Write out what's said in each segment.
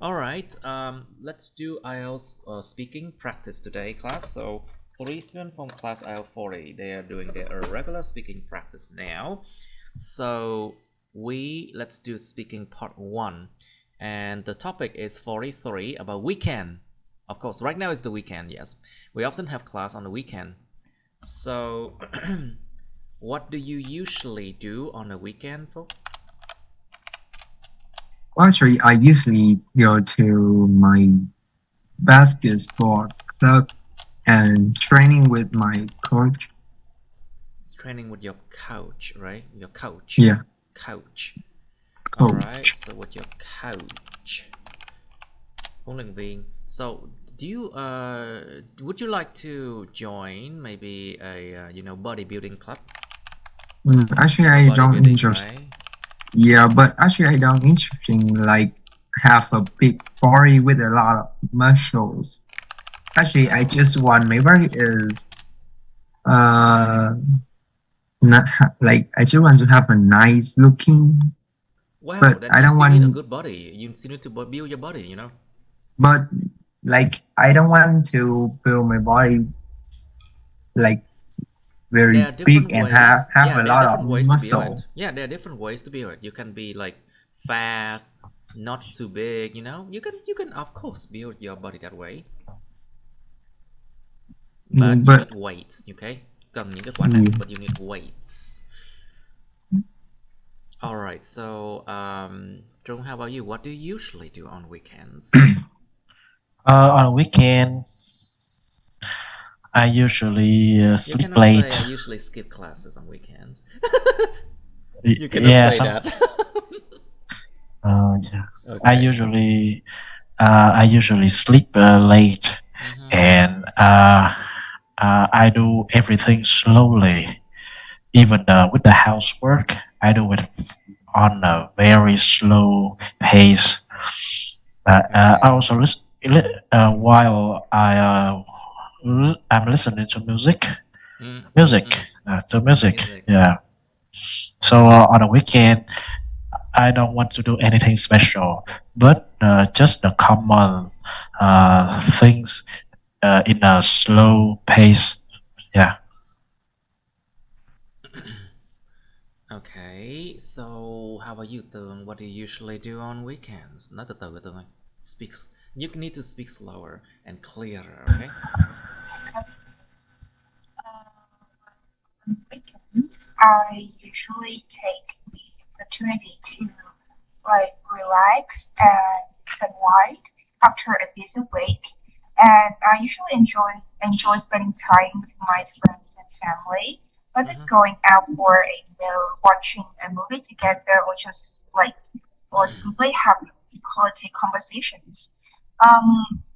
All right. Let's do IELTS speaking practice today, class. So, 3 students from class IELTS 40, they are doing their regular speaking practice now. So, let's do speaking part 1, and the topic is 43 about weekend. Of course, right now is the weekend. Yes, we often have class on the weekend. So, what do you usually do on the weekend, folks? Well, actually, I usually go to my basketball club and training with my coach. Training with your coach, right? Your coach. Yeah, Coach. Alright, coach. so with your coach. Huấn luyện viên. So, do you would you like to join maybe a bodybuilding club? Actually, You know I don't bodybuilding, interest. right? Yeah, but actually, I don't interest in like have a big body with a lot of muscles. Actually, I Oh. just want my body is uh not like I just want to have a nice looking, Wow, but then I you don't still need a want. good body. You still need to build your body. But like I don't want to build my body like There very are big different and ways. have Yeah, a there are lot of different ways to build muscle. it. Yeah, there are different ways to build it. You can be like fast, not too big. You can of course build your body that way. But you But need weights, okay? Cầm những cái quả nặng, yeah. but you need weights. Alright, so Trung, how about you? What do you usually do on weekends? On weekend, I usually You sleep cannot say late. I usually skip classes on weekends. You cannot Yeah, say some. that. Yeah. I Okay. usually, I usually sleep late, Mm-hmm. and I do everything slowly. Even with the housework, I do it on a very slow pace. I Okay. also while I'm listening to music. Music, Mm-hmm. to music. Music. Yeah. So on a weekend, I don't want to do anything special, but just the common things in a slow pace. Yeah. Okay, so how about you, Tường? What do you usually do on weekends? Nói từ từ Tường ơi. Speak. You need to speak slower and clearer, okay? On weekends, I usually take the opportunity to relax and unwind after a busy week. And I usually enjoy spending time with my friends and family, whether it's Mm-hmm. going out for a meal, watching a movie together, or simply having quality conversations.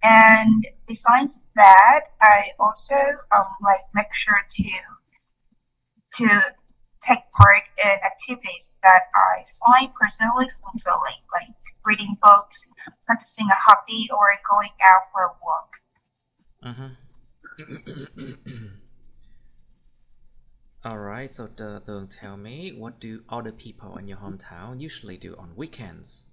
And besides that, I also make sure to take part in activities that I find personally fulfilling, like reading books, practicing a hobby, or going out for a walk. Mm-hmm. Alright, so Tường, tell me, what do other people in your hometown usually do on weekends?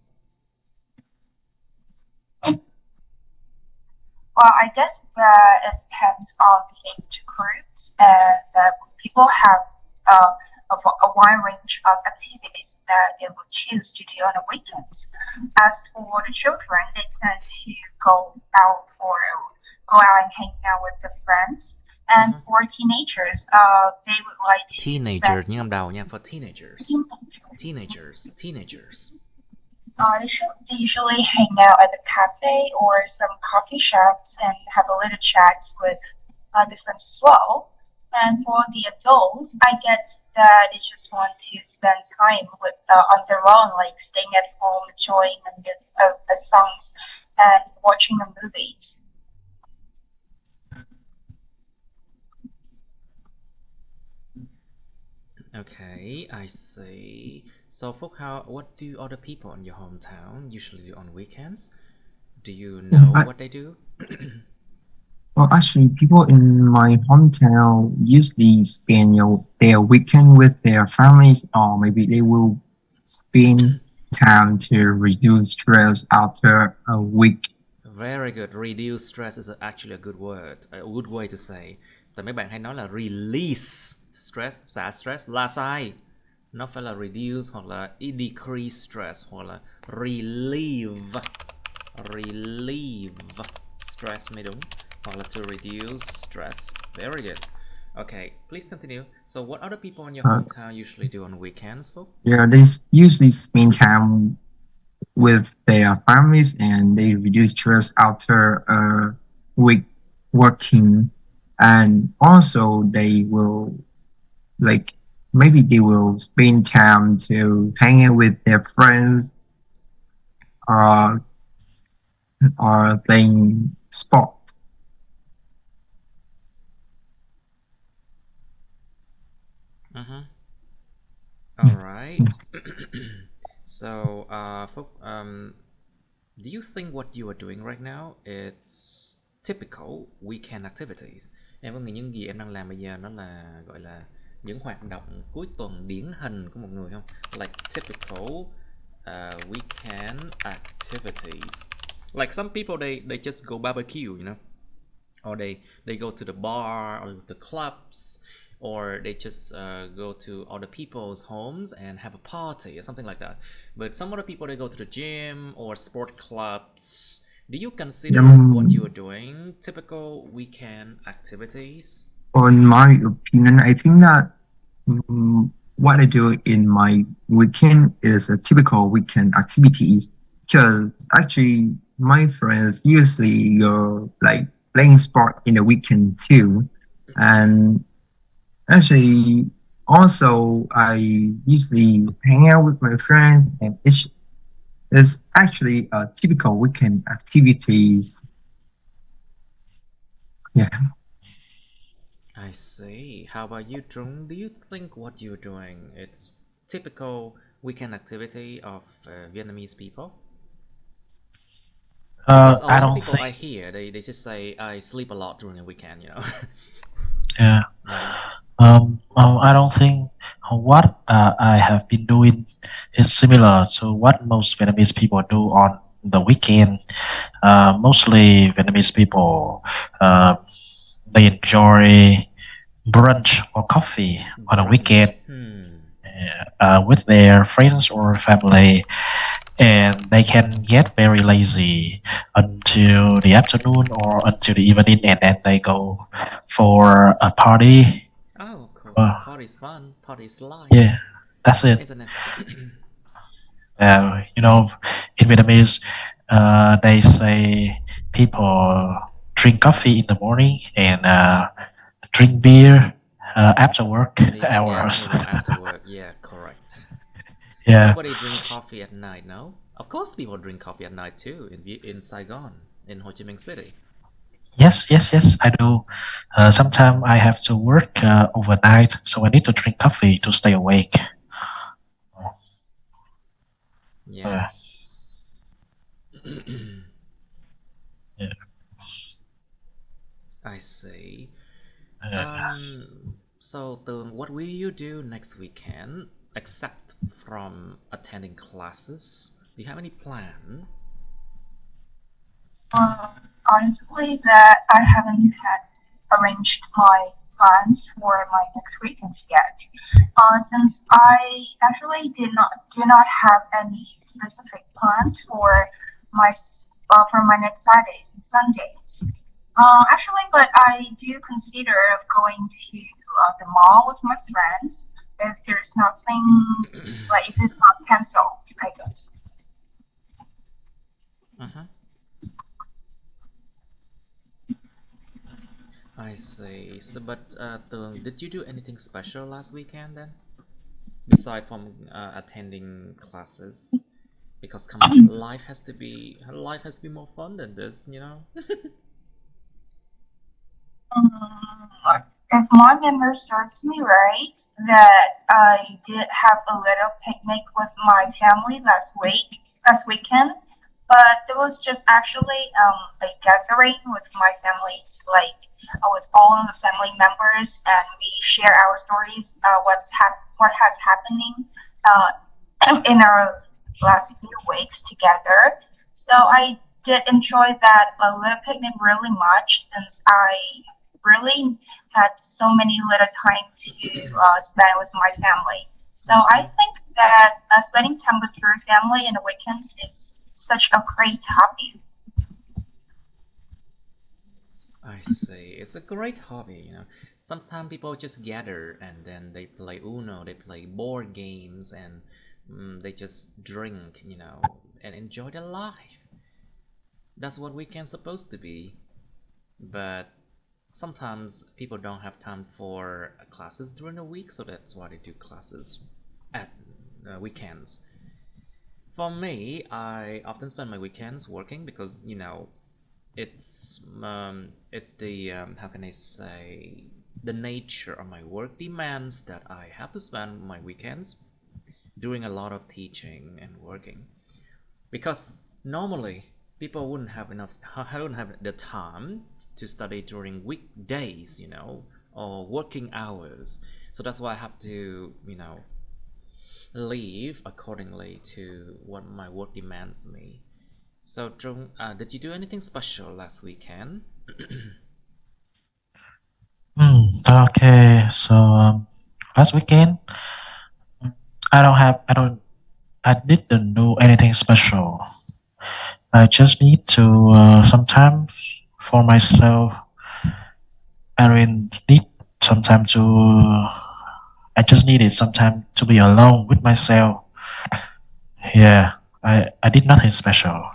Well, I guess that it depends on the age groups, and that people have uh, a wide range of activities that they would choose to do on the weekends. As for the children, they tend to go out and hang out with their friends. And Mm-hmm. for teenagers, they would like to spend Teenager, nhớ năm đầu nha, for teenagers. teenagers. Teenagers. They usually hang out at the cafe or some coffee shops and have a little chat with the friends as well. And for the adults, I get that they just want to spend time on their own, like staying at home, enjoying the songs, and watching the movies. Okay, I see. So, Phúc, what do other people in your hometown usually do on weekends? Do you know I, what they do? well, actually, people in my hometown usually spend their weekend with their families, or maybe they will spend time to reduce stress after a week. Very good. Reduce stress is actually a good word, a good way to say. Tại mấy bạn hay nói là release stress, xả stress là sai. Nó phải là reduce hoặc là decrease stress hoặc là relieve stress mới đúng. Hoặc là to reduce stress. Very good. Okay, please continue. So what other people in your hometown usually do on weekends, folks? Yeah, they usually spend time with their families and they reduce stress after a week working. And also they will like maybe they will spend time to hang out with their friends or playing sports. All right. So, do you think what you are doing right now it's typical weekend activities? Em có nghĩ những gì em đang làm bây giờ nó là gọi là những hoạt động cuối tuần điển hình của một người không? Like typical weekend activities. Like some people they just go barbecue, you know, or they go to the bar or the clubs, or they just go to other people's homes and have a party or something like that. But some other people they go to the gym or sport clubs. Do you consider what you are doing typical weekend activities? In my opinion, I think that what I do in my weekend is a typical weekend activities because actually my friends usually go like playing sport in the weekend too, and actually also I usually hang out with my friends and it's actually a typical weekend activities. Yeah. I see. How about you, Trung? Do you think what you're doing it's typical weekend activity of Vietnamese people? Because a lot of people I hear they just say I sleep a lot during the weekend, you know. Yeah. I don't think what I have been doing is similar to what most Vietnamese people do on the weekend. Mostly Vietnamese people they enjoy brunch or coffee on a weekend with their friends or family, and they can get very lazy until the afternoon or until the evening, and then they go for a party. Oh, of course. Party's fun. Party's life. Yeah, that's it. Isn't it? You know, in Vietnamese, they say people drink coffee in the morning and drink beer after work hours. Yeah, after work. Yeah, correct. Yeah. Nobody drink coffee at night, no? Of course, people drink coffee at night too in Saigon, in Ho Chi Minh City. Yes, I do. Sometimes I have to work overnight, so I need to drink coffee to stay awake. Yes. Yeah. I see. So, what will you do next weekend, except from attending classes? Do you have any plan? Honestly, that I haven't had arranged my plans for my next weekends yet. Since I actually do not have any specific plans for my next Saturdays and Sundays. Actually, but I do consider of going to the mall with my friends if there's nothing like if it's not cancelled, I guess. I see. So, but did you do anything special last weekend then? Besides from attending classes? Because come on, life has to be more fun than this, you know? If my memory serves me right, that I did have a little picnic with my family last weekend, but it was just actually a gathering with my families, like with all of the family members, and we share our stories, what has happening in last few weeks together. So I did enjoy that little picnic really much since I really had so many little time to spend with my family. So I think that spending time with your family in the weekends is such a great hobby. I see. It's a great hobby, you know. Sometimes people just gather and then they play Uno, they play board games, and they just drink, you know, and enjoy their life. That's what weekend's supposed to be. But sometimes people don't have time for classes during the week, so that's why they do classes at weekends. For me, I often spend my weekends working because, you know, it's the how can I say, the nature of my work demands that I have to spend my weekends doing a lot of teaching and working, because normally people wouldn't have the time to study during weekdays, you know, or working hours. So that's why I have to, you know, leave accordingly to what my work demands me. So Trung, did you do anything special last weekend? Okay, so last weekend, I didn't do anything special. I just need to sometimes for myself. I really need some time to. I just needed some time to be alone with myself. Yeah, I did nothing special.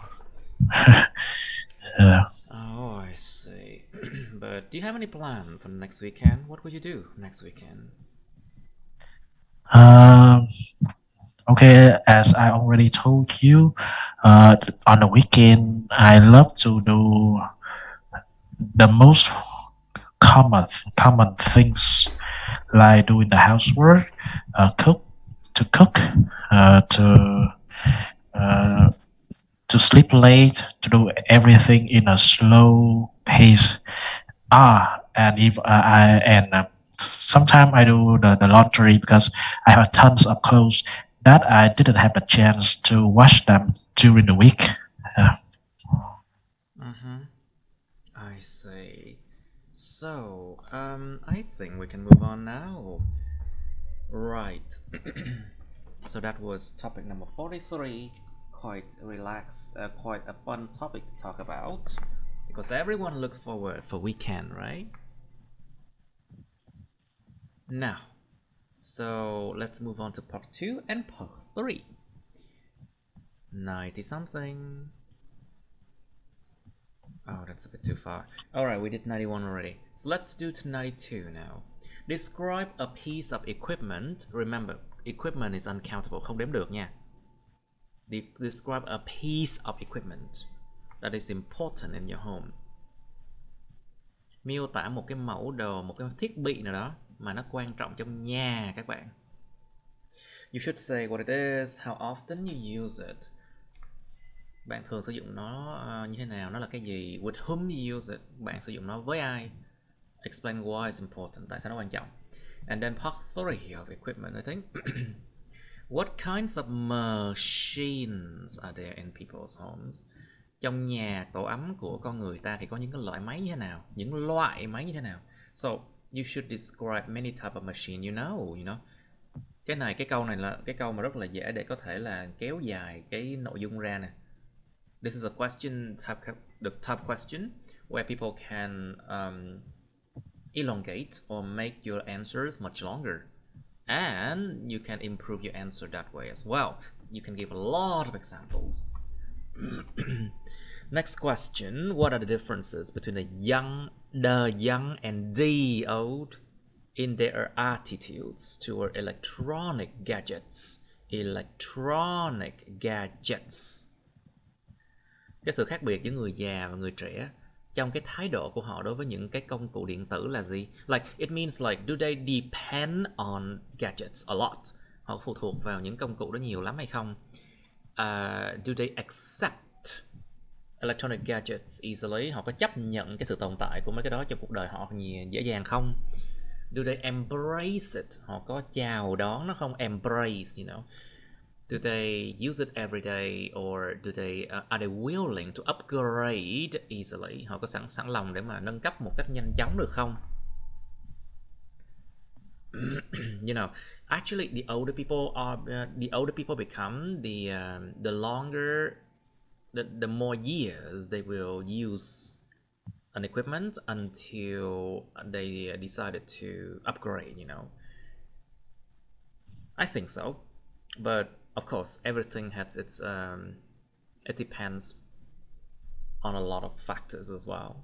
Yeah. Oh, I see. But do you have any plan for next weekend? What will you do next weekend? Um, okay, as I already told you, on the weekend, I love to do the most common common things like doing the housework, cook, to cook, to uh, to sleep late, to do everything in a slow pace. And if I and sometimes I do the laundry because I have tons of clothes that I didn't have the chance to wash them during the week. Uh, Mm-hmm. I see. So, I think we can move on now. Right. So that was topic number 43. Quite relaxed, quite a fun topic to talk about, because everyone looks forward for weekend, right? Now, so let's move on to part 2 and part 3. 90 something. Oh, that's a bit too far. Alright, we did 91 already. So let's do to 92 now. Describe a piece of equipment. Remember, equipment is uncountable, không đếm được nha. Describe a piece of equipment that is important in your home. Miêu tả một cái mẫu đồ, một cái thiết bị nào đó mà nó quan trọng trong nhà các bạn. You should say what it is, how often you use it. Bạn thường sử dụng nó như thế nào, nó là cái gì, with whom you use it, bạn sử dụng nó với ai. Explain why it's important, tại sao nó quan trọng. And then part 3 of equipment, I think. What kinds of machines are there in people's homes? Trong nhà tổ ấm của con người ta thì có những cái loại máy như thế nào? Những loại máy như thế nào? So, you should describe many type of machine you know. Cái câu này là cái câu mà rất là dễ để có thể là kéo dài cái nội dung ra nè. This is a question type, the type question where people can elongate or make your answers much longer. And you can improve your answer that way as well. You can give a lot of examples. Next question. What are the differences between the young and the old in their attitudes toward electronic gadgets? Cái sự khác biệt giữa người già và người trẻ trong cái thái độ của họ đối với những cái công cụ điện tử là gì? Like, it means like, do they depend on gadgets a lot? Họ phụ thuộc vào những công cụ đó nhiều lắm hay không? Do they accept electronic gadgets easily? Họ có chấp nhận cái sự tồn tại của mấy cái đó trong cuộc đời họ dễ dàng không? Do they embrace it? Họ có chào đón nó không? Embrace, you know. Do they use it every day, or do they are they willing to upgrade easily? Họ có sẵn lòng để mà nâng cấp một cách nhanh chóng được không? You know, actually, the older people become, the longer, the more years they will use an equipment until they decided to upgrade. You know, I think so, but of course, everything has its it depends on a lot of factors as well.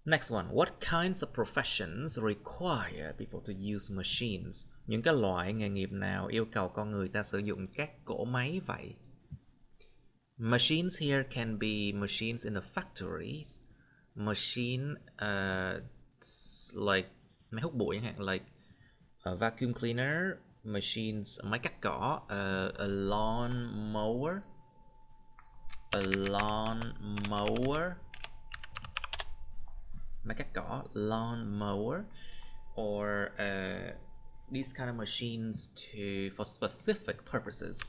Next one, what kinds of professions require people to use machines? Những cái loại nghề nghiệp nào yêu cầu con người ta sử dụng các cỗ máy vậy? Machines here can be machines in the factories, machine like máy hút bụi chẳng hạn, like a vacuum cleaner, machines máy cắt cỏ, a lawn mower, máy cắt cỏ, lawn mower, or these kind of machines for specific purposes.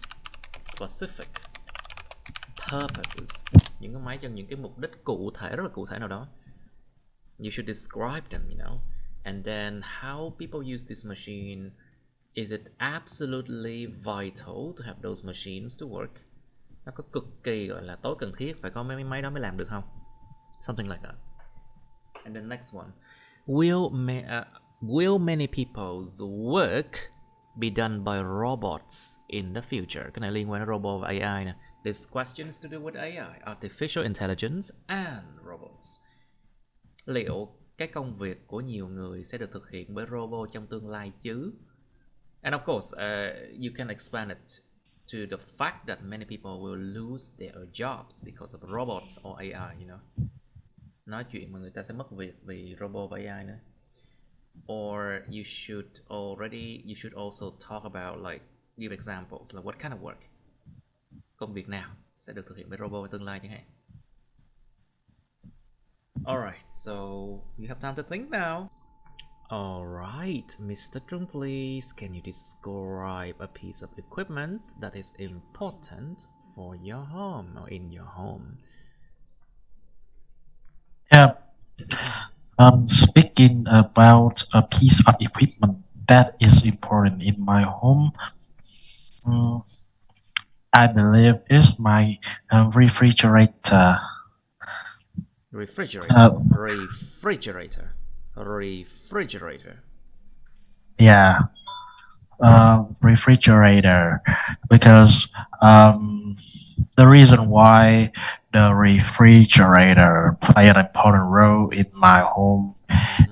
Những cái máy cho những cái mục đích cụ thể, rất là cụ thể nào đó. You should describe them, you know. And then how people use this machine, is it absolutely vital to have those machines to work? Nó có cực kỳ gọi là tối cần thiết phải có mấy máy đó mới làm được không? Something like that. And the next one, will many people's work be done by robots in the future? Cái này liên quan đến robot và AI nè. This question is to do with AI, artificial intelligence and robots. Liệu cái công việc của nhiều người sẽ được thực hiện bởi robot trong tương lai chứ? And of course, you can expand it to the fact that many people will lose their jobs because of robots or AI, you know. Nói chuyện mà người ta sẽ mất việc vì robot và AI nữa. Or you should also talk about, like, give examples, like what kind of work, công việc nào sẽ được thực hiện bởi robot trong tương lai chẳng hạn. Alright, so you have time to think now. Alright, Mr. Trung, please, can you describe a piece of equipment that is important for your home or in your home? Yeah. Speaking about a piece of equipment that is important in my home, I believe it's my refrigerator. Refrigerator. Yeah. Refrigerator, because the reason why the refrigerator play an important role in my home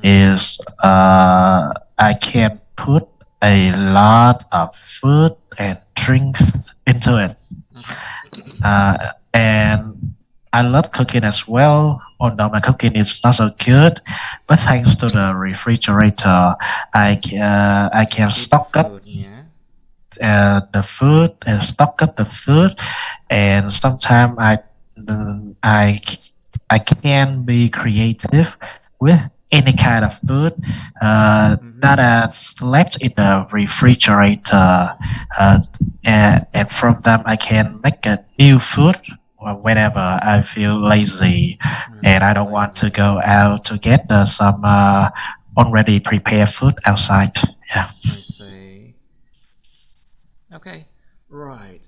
is I can put a lot of food and drinks into it, and I love cooking as well, although my cooking is not so good, but thanks to the refrigerator, I can stock up the food and stock up the food, and sometimes I can be creative with any kind of food that is left in the refrigerator, and from them I can make a new food whenever I feel lazy and I don't want to go out to get some already prepared food outside. Yeah. I see. Okay, right.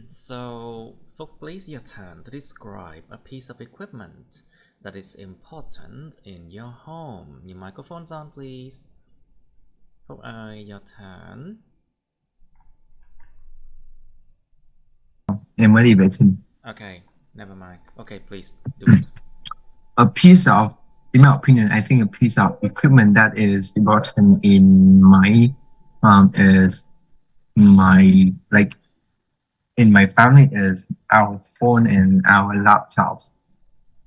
So, Phúc, please, your turn to describe a piece of equipment that is important in your home. Your microphone's on, please. Phúc ơi, your turn. Em mới đi vệ sinh. Okay, never mind. Okay, please do it. In my opinion, I think a piece of equipment that is important in my in my family is our phone and our laptops,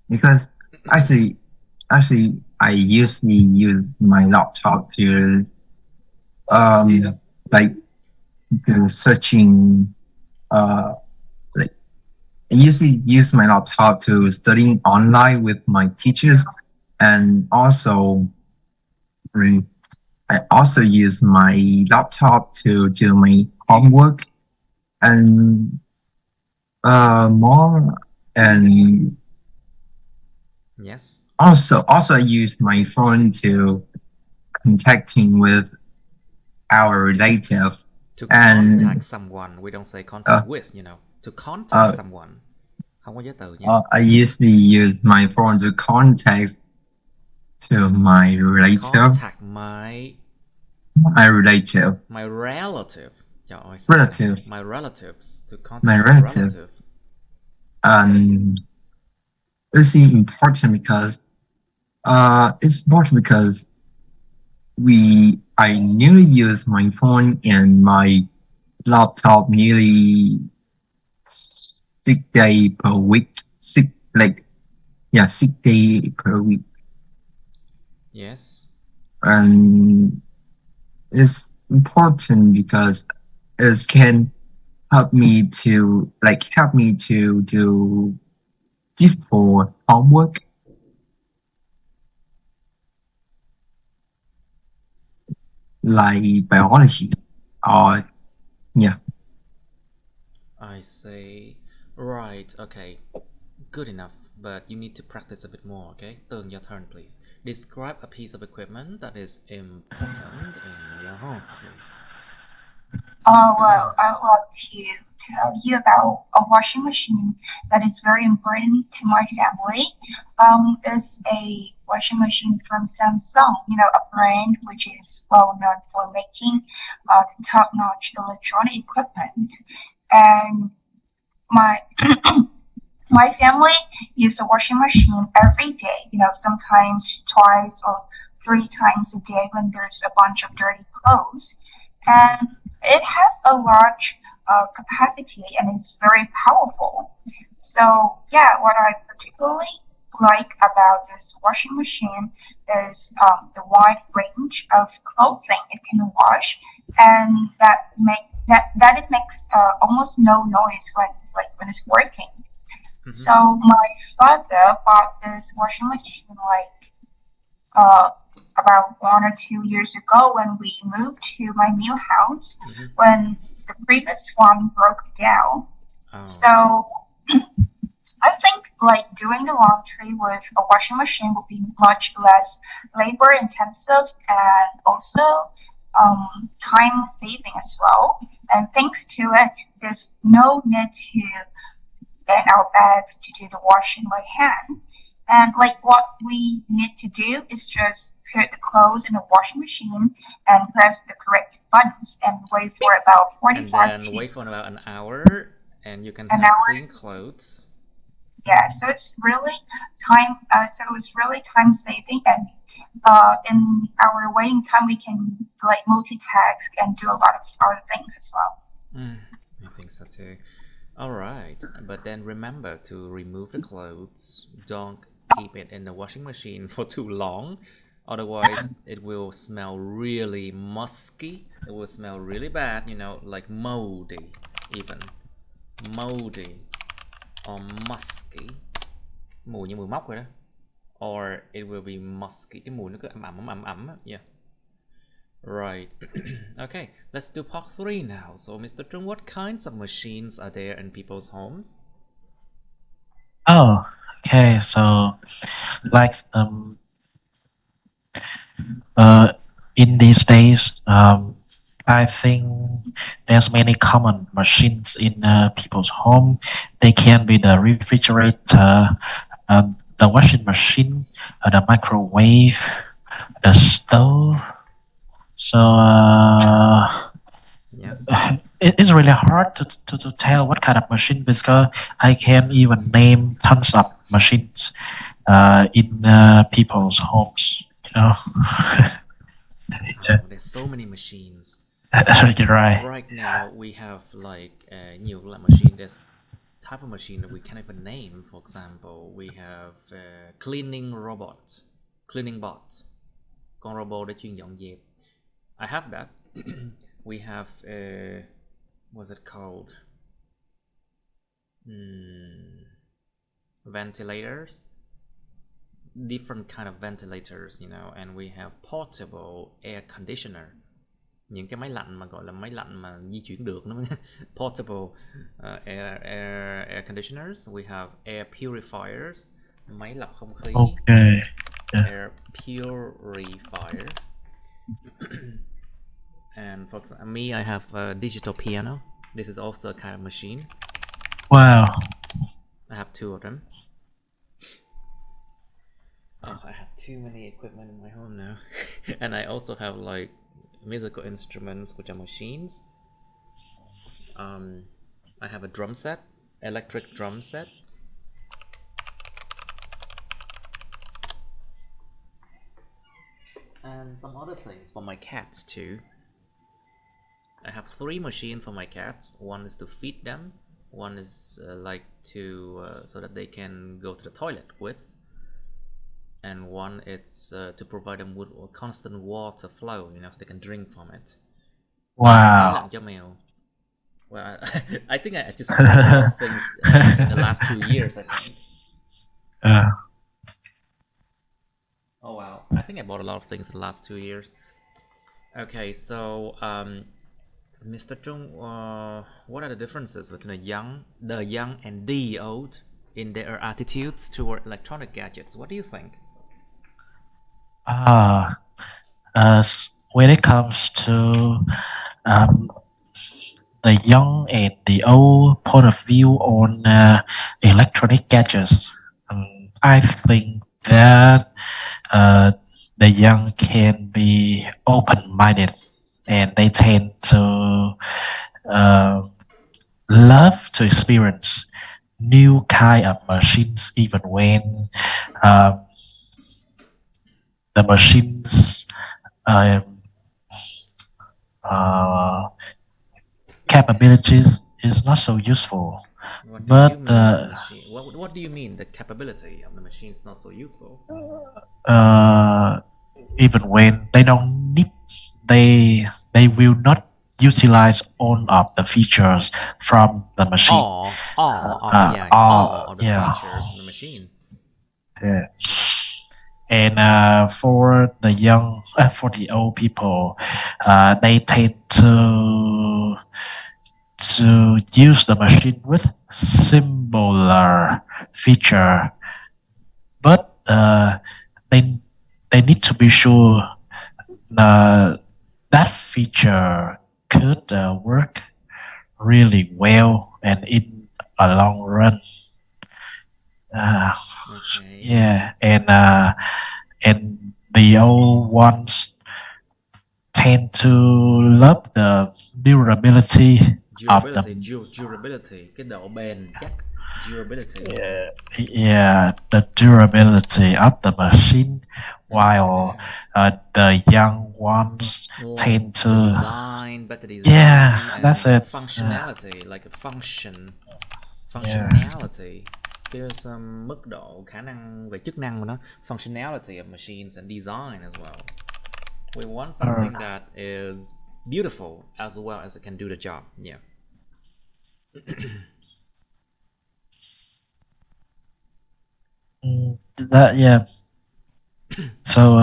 because actually I usually use my laptop to searching I usually use my laptop to studying online with my teachers, and also I also use my laptop to do my homework and more, and Yes. also I use my phone to contacting with our relative, To contact and someone, we don't say contact with, to contact uh, someone. Không có giới từ nha. I usually use my phone to contact to my relative. Contact my Relative. my relative. Trời ơi, sao Relative. vậy? My relatives. To contact My my relative. relative. It's important because I nearly use my phone and my laptop nearly 6 days per week. 6 days per week. Yes. And it's important because it can help me to do difficult homework, like biology, or yeah. I say, right, okay, good enough, but you need to practice a bit more, okay? Tường, your turn, please. Describe a piece of equipment that is important in your home, please. Well, I would like to tell you about a washing machine that is very important to my family. It's a washing machine from Samsung, a brand which is well known for making top-notch electronic equipment. And my my family use a washing machine every day, sometimes twice or 3 times a day when there's a bunch of dirty clothes. And it has a large capacity and is very powerful. So, yeah, what I particularly like about this washing machine is the wide range of clothing it can wash, and that it makes almost no noise when it's working. So my father bought this washing machine uh, about 1 or 2 years ago when we moved to my new house when the previous one broke down. Oh. So I think doing the laundry with a washing machine would be much less labor intensive and also time saving as well. And thanks to it, there's no need to get our bags to do the washing by hand. And what we need to do is just put the clothes in the washing machine and press the correct buttons and wait for about 45 and then to wait for about an hour, and you can an have hour. clean clothes. Yeah, so it's really time. So it's really time saving, and in our waiting time, we can multitask and do a lot of other things as well. I think so too. All right, but then remember to remove the clothes. Don't keep it in the washing machine for too long, otherwise it will smell really musky. It will smell really bad, like moldy, even moldy or musky. Mùi như mùi móc rồi đó. Or it will be musky. Cái mùi nó cứ ẩm. Yeah. Right. Okay, let's do part 3 now. So, Mr. Trung, what kinds of machines are there in people's homes? Oh, okay. So, like in these days, I think there's many common machines in people's home. They can be the refrigerator, the washing machine, the microwave, the stove. So Yes. it's really hard to tell what kind of machine because I can't even name tons of machines in people's homes. Oh, there's so many machines. You're right. Right now we have nhiều loại machine. There's type of machine that we can't even name. For example, we have cleaning robot, cleaning bot, con robot để chuyên dọn dẹp. I have that. We have what's it called? Ventilators, different kind of ventilators, and we have portable air conditioner. những cái máy lạnh mà gọi là máy lạnh mà di chuyển được nó portable air conditioners. We have air purifiers, máy lọc không khí. Okay. Yeah. Air purifier. And for example, me, I have a digital piano. This is also a kind of machine. Wow. I have 2 of them. Oh, I have too many equipment in my home now. And I also have like musical instruments, which are machines. I have a drum set, electric drum set. And some other things for my cats too. I have 3 machines for my cats. One is to feed them. One is like to so that they can go to the toilet with. And one is to provide them with constant water flow, you know, so they can drink from it. Máy Wow. lạnh cho mèo. Well, I think I just bought a lot of things in the last 2 years, I think. Oh wow, I think I bought a lot of things in the last 2 years. Okay, so Mr. Chung, what are the differences between the young and the old in their attitudes toward electronic gadgets? What do you think? When it comes to the young and the old point of view on electronic gadgets, I think that the young can be open-minded, and they tend to love to experience new kind of machines, even when the machines capabilities is not so useful. What do But you mean, machine? What do you mean the capability of the machine is not so useful? Even when they don't need, they will not utilize all of the features from the machine. All of the features in the machine. Yeah. And for the young, for the old people, they tend to use the machine with similar feature, but they need to be sure that feature could work really well and in a long run. Okay. Yeah, and the old ones tend to love the durability of the Durability, cái độ bền chắc. Durability. yeah, the durability of the machine, while the young ones tend to better design. Yeah, that's it. Functionality, like a functionality. Cái mức độ khả năng về chức năng của nó, functionality of machines and design as well. We want something that is beautiful as well as it can do the job. Yeah. So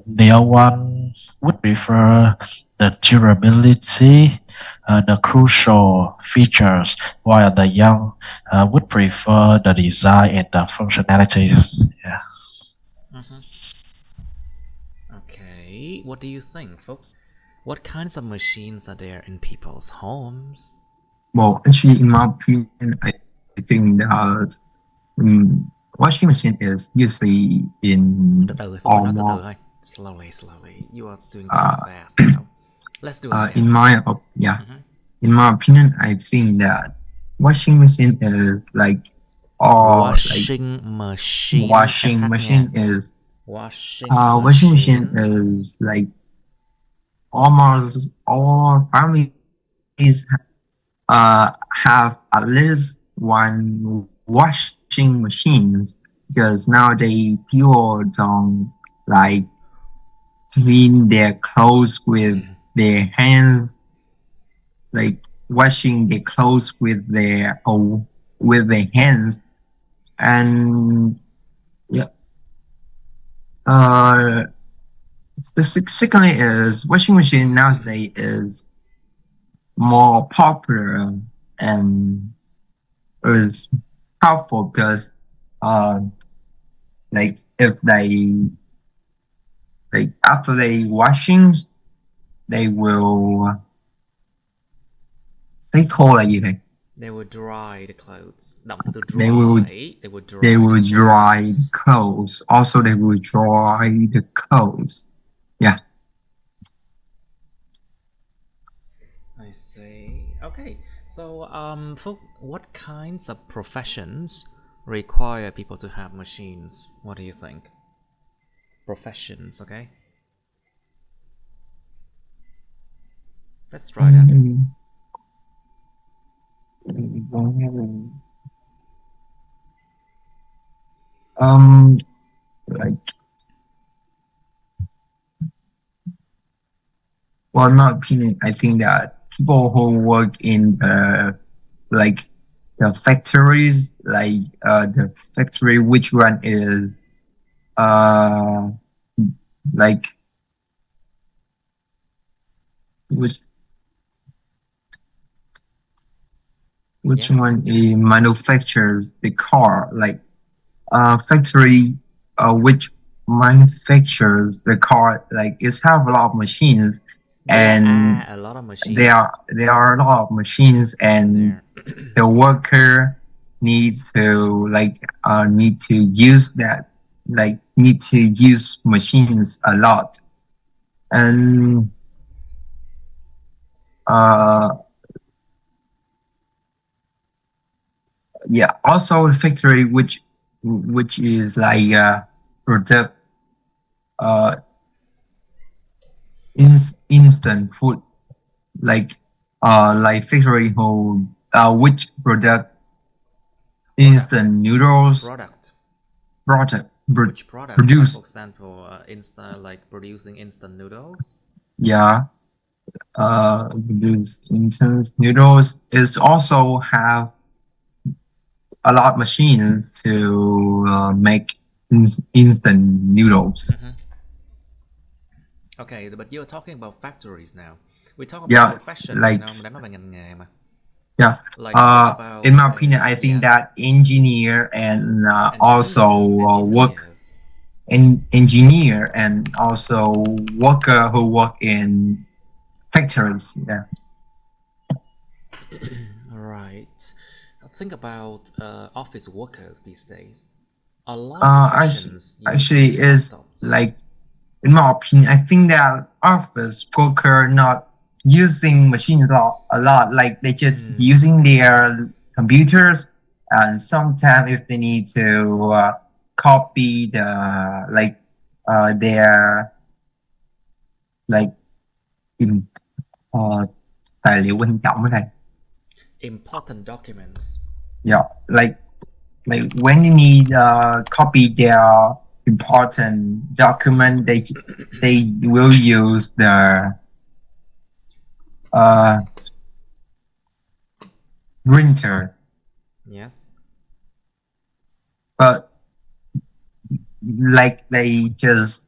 the old one would prefer the durability, the crucial features, while the young would prefer the design and the functionalities. Yeah. Okay, what do you think, folks? What kinds of machines are there in people's homes? Well, actually, in my opinion, I think that washing machine is usually in almost. Slowly. You are doing too fast now. Let's do it again. In my opinion, I think that washing machine is like washing machine is like almost all families have at least one washing machines, because nowadays people don't like clean their clothes with their hands, like washing their clothes with their hands. And Secondly is washing machine nowadays is more popular and is helpful because like if they like after they washing they will say cold là gì thầy? They will dry the clothes. Động từ dry. They will They will dry the the clothes. Also they will dry the clothes. Yeah. I see. Okay. So, what kinds of professions require people to have machines? What do you think? Professions, okay? Let's try that. Like, well, in my opinion, I think that people who work in like the factories, like the factory which one is like which Yes. one manufactures the car, like factory which manufactures the car, like it have a lot of machines and a lot of machines. there are a lot of machines and the worker needs to need to use that, like need to use machines a lot. And yeah, also a factory which is like product instant food, like factory who which product instant noodles Which product? produce. For example, like producing instant noodles. Yeah, produce instant noodles. It also have a lot of machines to make instant noodles. Okay, but you're talking about factories now. We talk about profession, like mình đang nói về ngành nghề mà. Yeah. Like about, in my opinion, I think that engineer and also engineer and also worker who work in factories. Yeah. Right. Think about office workers these days. A lot of professions actually is like, in my opinion, I think that office worker not using machines a lot, like they just using their computers, and sometimes if they need to copy the their like tài liệu quan trọng với thầy. Important documents. Yeah, like when you need copy their important document, they will use the printer. Yes. But like they just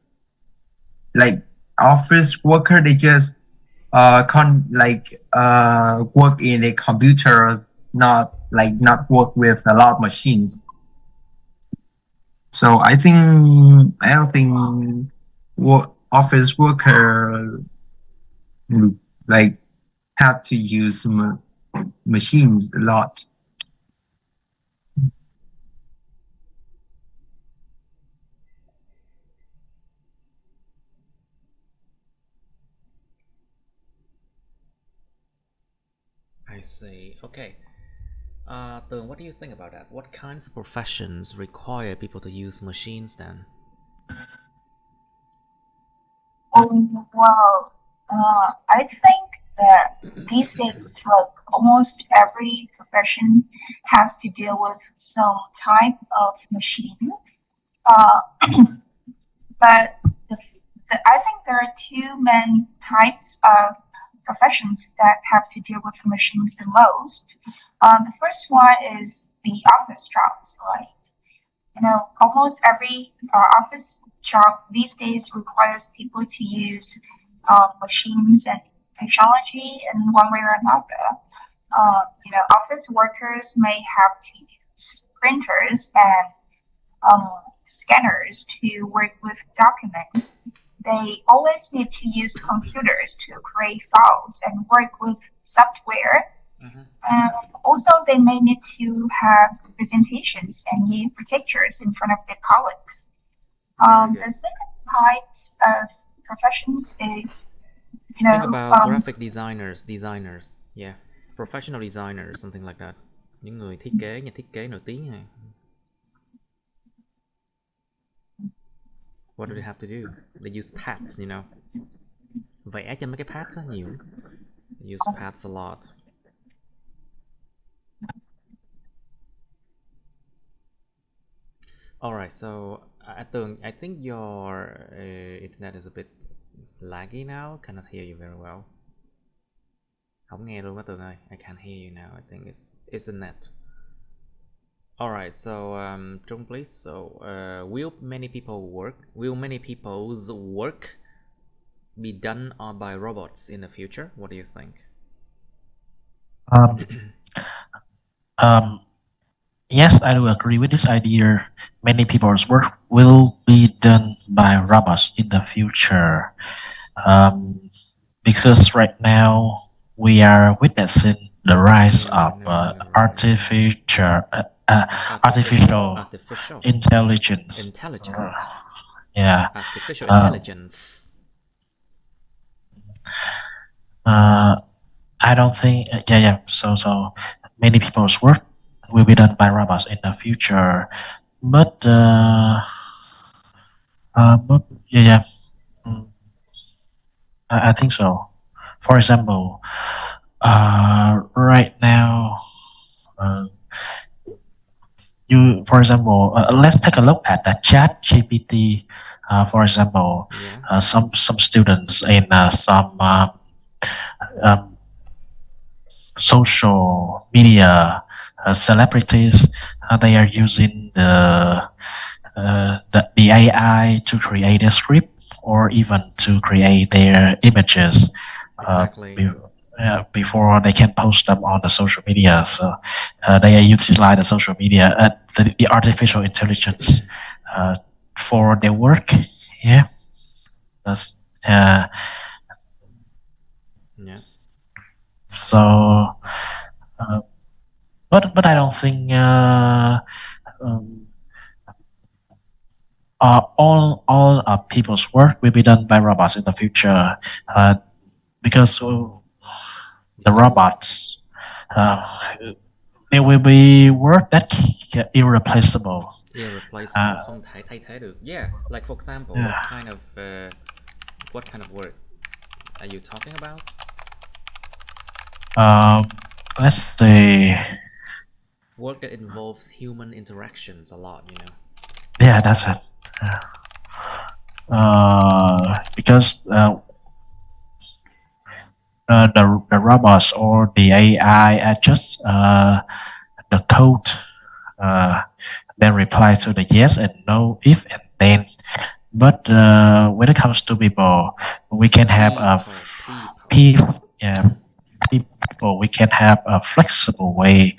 like office worker, they just work in a computer, not work with a lot of machines. So I don't think office worker like have to use machines a lot. I see. Okay. Tường, what do you think about that? What kinds of professions require people to use machines then? Well, I think that these days, like almost every profession has to deal with some type of machine. But I think there are two main types of professions that have to deal with machines the most. The first one is the office jobs, like Almost every office job these days requires people to use machines and technology in one way or another. Office workers may have to use printers and scanners to work with documents. They always need to use computers to create files and work with software. Also, they may need to have presentations and give lectures in front of their colleagues. The second types of professions is, think about graphic designers, yeah, professional designers, something like that. Những người thiết kế, nhà thiết kế nổi tiếng này. What do they have to do? They use pads, vẽ trên mấy cái pads rất nhiều. They use pads a lot. Alright, so I think your internet is a bit laggy now. Cannot hear you very well. Không nghe luôn đó Tường ơi. I can't hear you now. I think it's the net. Alright, so Trung, please. So will many people's work be done by robots in the future? What do you think? Yes, I do agree with this idea. Many people's work will be done by robots in the future. Because right now we are witnessing the rise of artificial intelligence. Yeah. Artificial intelligence. I don't think. So many people's work will be done by robots in the future, but I think so. For example, right now, let's take a look at the Chat GPT. For example, some students in some social media celebrities, they are using the AI to create a script or even to create their images. Exactly. Before they can post them on the social media. So they utilize the social media, the artificial intelligence for their work. Yeah. That's yes. So, but I don't think all people's work will be done by robots in the future, because the robots, there will be work that irreplaceable. Không thể thay thế được. Yeah, like for example, what kind of work are you talking about? Let's say work that involves human interactions a lot, Yeah, that's it. Because the robots or the AI are just the code, then reply to the yes and no, if and then. But when it comes to people, we can have people. We can have a flexible way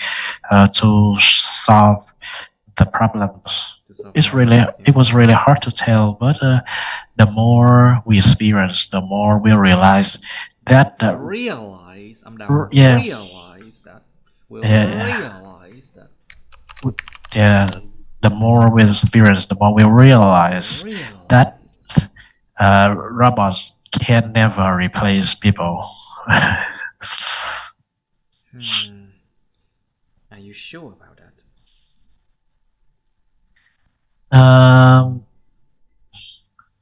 to solve the problems. It was really hard to tell, but the more we experience, the more we realize that realize that. Yeah, the more we experience, the more we realize that robots can never replace people. Are you sure about that?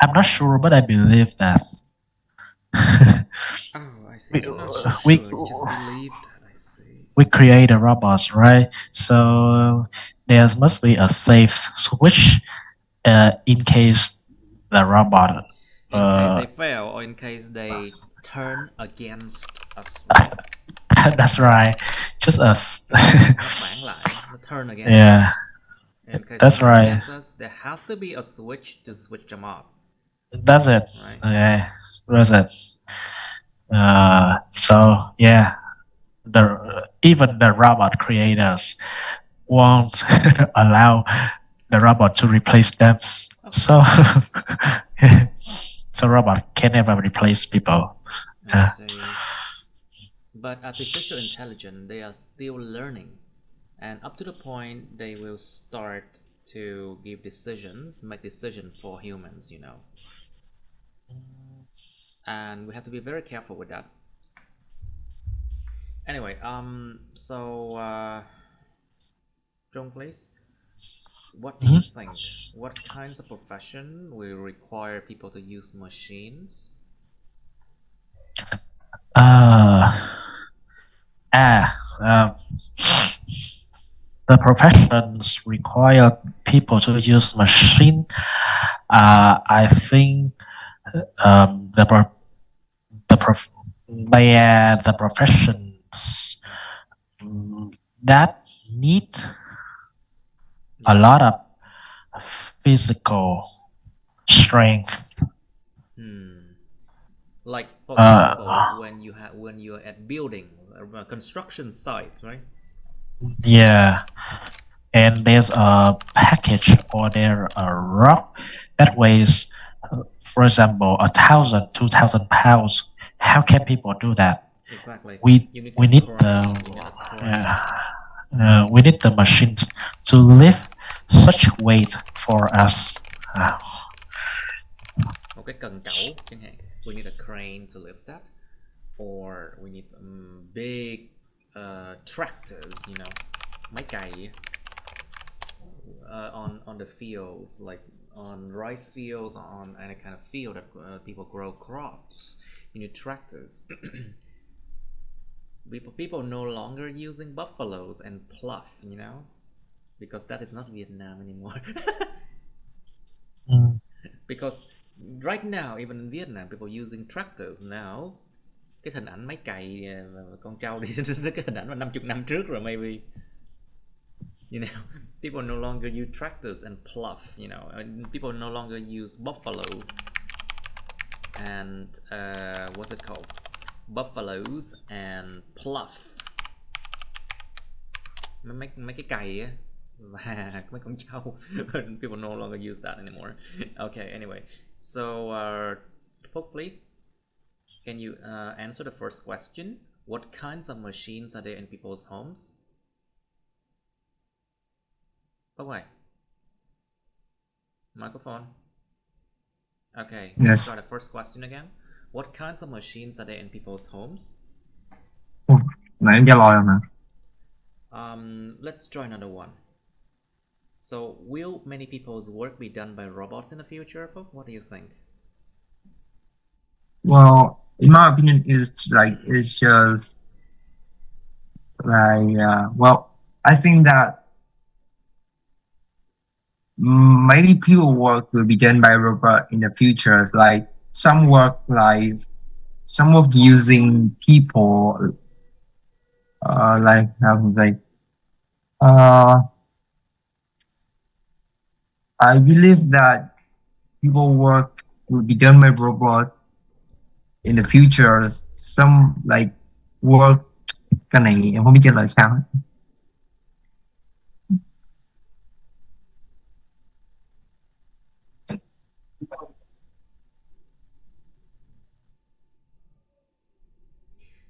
I'm not sure, but I believe that. Oh, I see. I'm not so sure. You just believe that. I see. We create a robots, right? So there must be a safe switch in case the robot. In case they fail, or in case they turn against us. That's right. Just us. Nó phản lại, nó turn against Yeah. us. In case That's of right. appliances, there has to be a switch to switch them off. That's it. Right. Okay, that's it. So yeah, even the robot creators won't allow the robot to replace them. So so robot can never replace people. I see. But artificial intelligence, they are still learning, and up to the point they will start to give decisions, make decisions for humans, you know. And we have to be very careful with that. Anyway, John, please, what do you think? What kinds of profession will require people to use machines? Um, the professions require people to use machine. I think the professions that need a Yes. lot of physical strength. Like for example, when you're at building construction sites, right? Yeah, and there's a package or there a rock that weighs, for example, 1,000, 2,000 pounds. How can people do that? Exactly. We You need we a need crane. You need a crane. we need the machines to lift such weight for us. Một cái cần cẩu chẳng hạn. We need a crane to lift that, or we need big tractors, you know, máy cày on the fields, like on rice fields, on any kind of field that people grow crops. You need tractors. People no longer using buffaloes and pluff, you know, because that is not Vietnam anymore. Because right now, even in Vietnam, people using tractors now. Cái hình ảnh máy cày con trâu đi cái hình ảnh mà 50 năm trước rồi maybe. You know, people no longer use tractors and pluff, you know, people no longer use buffalo and what's it called? Buffaloes and pluff. Mấy cái cày á và mấy con trâu. People no longer use that anymore. Okay, anyway. So, Phúc, please. Can you answer the first question? What kinds of machines are there in people's homes? Bye-bye. Microphone. Okay, let's Yes. start the first question again. What kinds of machines are there in people's homes? Nãy em trả lời rồi mà. Let's try another one. So, will many people's work be done by robots in the future? What do you think? Well, in my opinion, it's just like well, I think that maybe people work will be done by robot in the future. Like some work, like some work using people, like how to say, I believe that people work will be done by robot in the future. Some like work, cái này em không biết trả lời sao.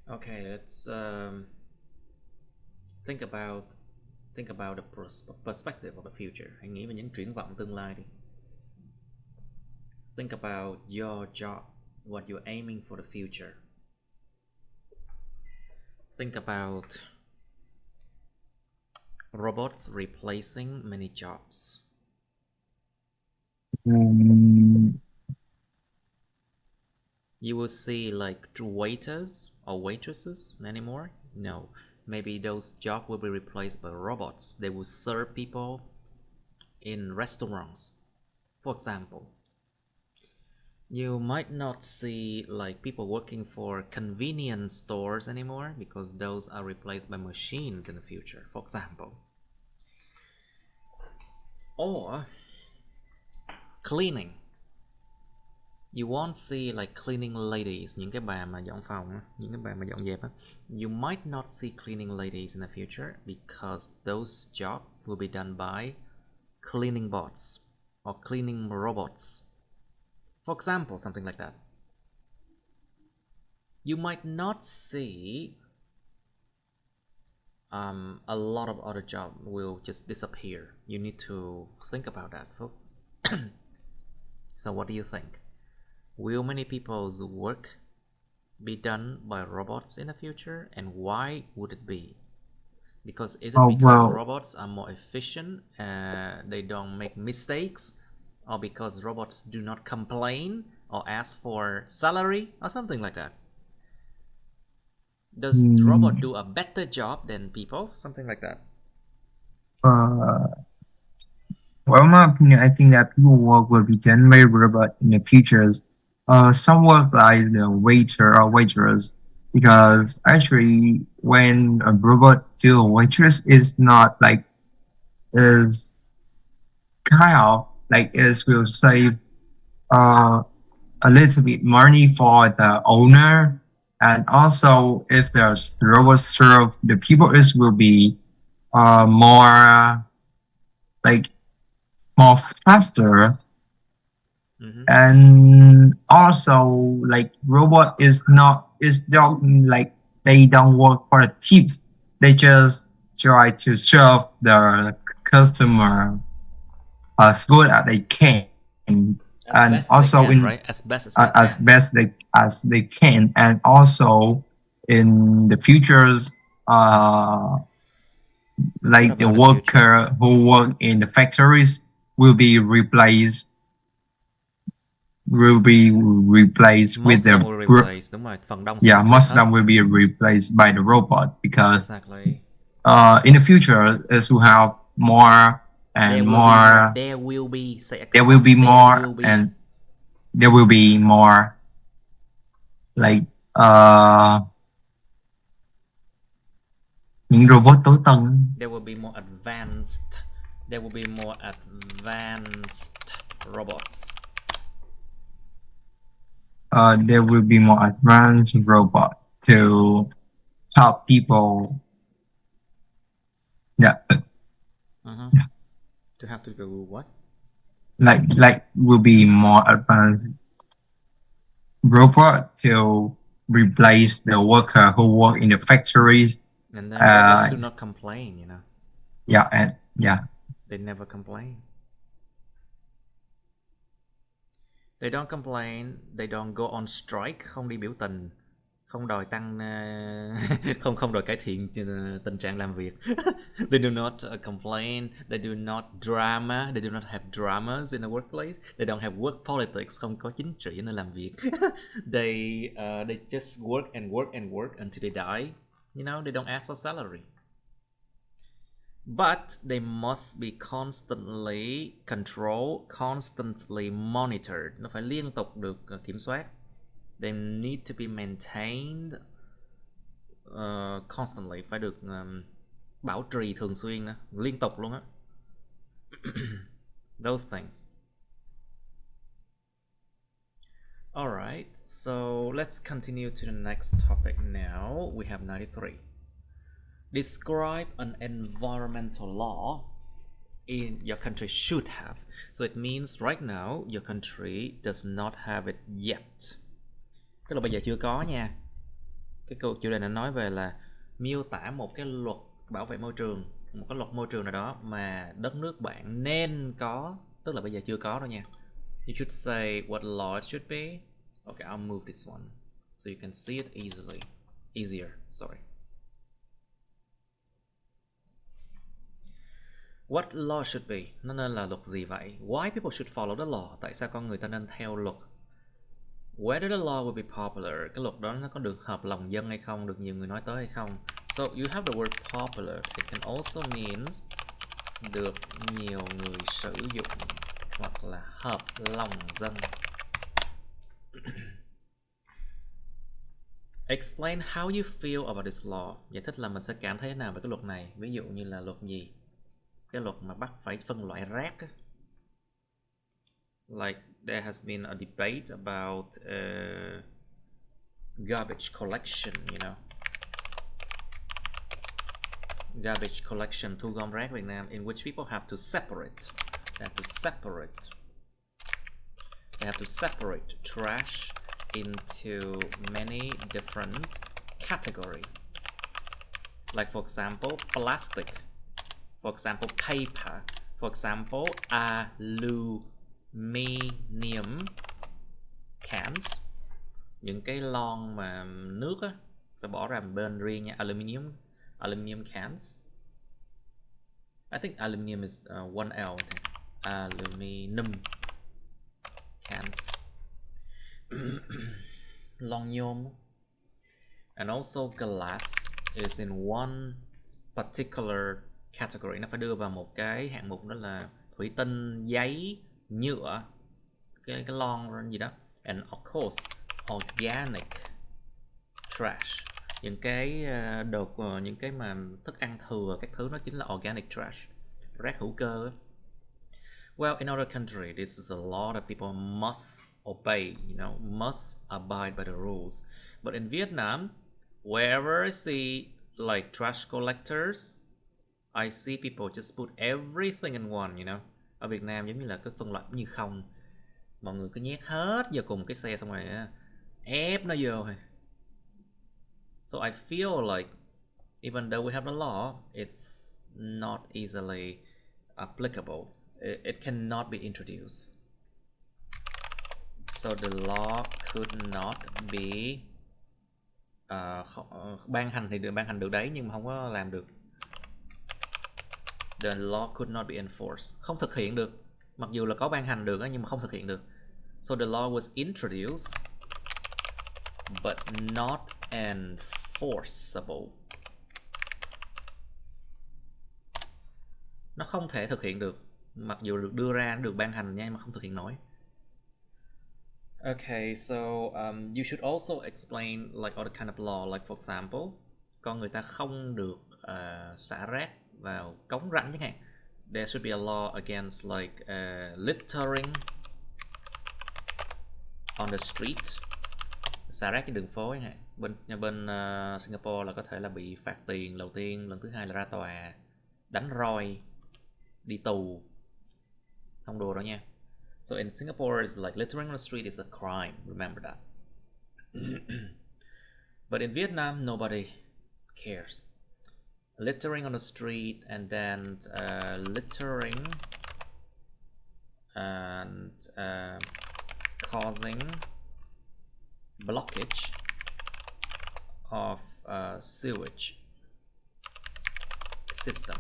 Okay, let's think about the perspective of the future. Hãy nghĩ về những triển vọng tương lai đi. Think about your job, what you're aiming for the future. Think about robots replacing many jobs. You will see like waiters or waitresses anymore? No. Maybe those jobs will be replaced by robots. They will serve people in restaurants, for example. You might not see like people working for convenience stores anymore because those are replaced by machines in the future, for example. Or cleaning. You won't see like cleaning ladies, những cái bà mà dọn phòng, những cái bà mà dọn dẹp. You might not see cleaning ladies in the future because those jobs will be done by cleaning bots or cleaning robots. For example, something like that. You might not see a lot of other jobs will just disappear. You need to think about that, folks. So what do you think? Will many people's work be done by robots in the future, and why would it be? Because is it because robots are more efficient, they don't make mistakes, or because robots do not complain or ask for salary or something like that? Does robot do a better job than people? Something like that. Well, in my opinion, I think that people work will be done by robot in the futures. Some work like the waiter or waitress, because actually when a robot do a waitress is not like is kind of like it will save a little bit money for the owner, and also if the robot serve the people, it will be more like more faster. And also like robot is don't like they don't work for the tips, they just try to serve the customer as good as they can, and also in right? As best as they can, and also in the futures like the worker who work in the factories will be replaced with the most of them will be replaced by the robot, because exactly in the future as we have more and more, there will be like những robot tối tân. There will be more advanced robots. There will be more advanced robot to help people. Yeah. To have to do what? Like will be more advanced robot to replace the worker who work in the factories. And then robots do not complain, you know. Yeah, and they never complain. They don't complain, they don't go on strike, không đi biểu tình, không đòi tăng không đòi cải thiện tình trạng làm việc. They do not complain, they do not have dramas in the workplace, they don't have work politics, không có chính trị nơi làm việc. They just work and work and work until they die. You know, they don't ask for salary. But they must be constantly controlled, constantly monitored. Nó phải liên tục được kiểm soát. They need to be maintained constantly, phải được bảo trì thường xuyên, liên tục luôn á. Those things. Alright, so let's continue to the next topic now. We have 93. Describe an environmental law in your country should have. So it means right now your country does not have it yet. Tức là bây giờ chưa có nha. Cái câu chủ đề này nói về là miêu tả một cái luật bảo vệ môi trường, một cái luật môi trường nào đó mà đất nước bạn nên có, tức là bây giờ chưa có đâu nha. You should say what law it should be. Okay, I'll move this one so you can see it easier. Sorry. What law should be? Nó nên là luật gì vậy? Why people should follow the law? Tại sao con người ta nên theo luật? Whether the law will be popular? Cái luật đó nó có được hợp lòng dân hay không? Được nhiều người nói tới hay không? So you have the word popular. It can also means được nhiều người sử dụng hoặc là hợp lòng dân. Explain how you feel about this law. Giải thích là mình sẽ cảm thấy thế nào về cái luật này. Ví dụ như là luật gì? cái luật mà bắt phải phân loại rác á. Like there has been a debate about garbage collection, you know. Garbage collection, thu gom rác Việt Nam, in which people have to separate. They have to separate trash into many different categories. Like for example, plastic. For example, paper. For example, aluminum cans. Những cái lon mà nước á, phải bỏ ra một bên riêng nha. Aluminum cans. I think aluminum is one L. I think. Aluminum cans. Lon nhôm. And also glass is in one particular category. Nó phải đưa vào một cái hạng mục, đó là thủy tinh, giấy, nhựa, cái lon gì đó. And of course organic trash, những cái những cái mà thức ăn thừa các thứ, nó chính là organic trash, rác hữu cơ. Well, in other country, this is a law that people must obey, you know, must abide by the rules. But in Vietnam, wherever I see like trash collectors, I see people just put everything in one, you know. Ở Việt Nam giống như là cái phân loại như không, mọi người cứ nhét hết vào cùng cái xe, xong rồi ép nó vô thôi. So I feel like even though we have the law, it's not easily applicable. It cannot be introduced. So the law could not be ban hành thì được ban hành được đấy, nhưng mà không có làm được. The law could not be enforced. Không thực hiện được. Mặc dù là có ban hành được nhưng mà không thực hiện được. So the law was introduced but not enforceable. Nó không thể thực hiện được. Mặc dù được đưa ra, được ban hành nha, nhưng mà không thực hiện nổi. Okay, so you should also explain like other kind of law, like for example, con người ta không được xả rác vào cống rãnh chẳng hạn. There should be a law against like littering on the street, xả rác trên đường phố chẳng hạn. Bên Singapore là có thể là bị phạt tiền đầu tiên, lần thứ hai là ra tòa, đánh roi, đi tù, không đùa đâu nha. So in Singapore, it's like littering on the street is a crime. Remember that. But in Vietnam, nobody cares. Littering on the street and then littering and causing blockage of sewage system.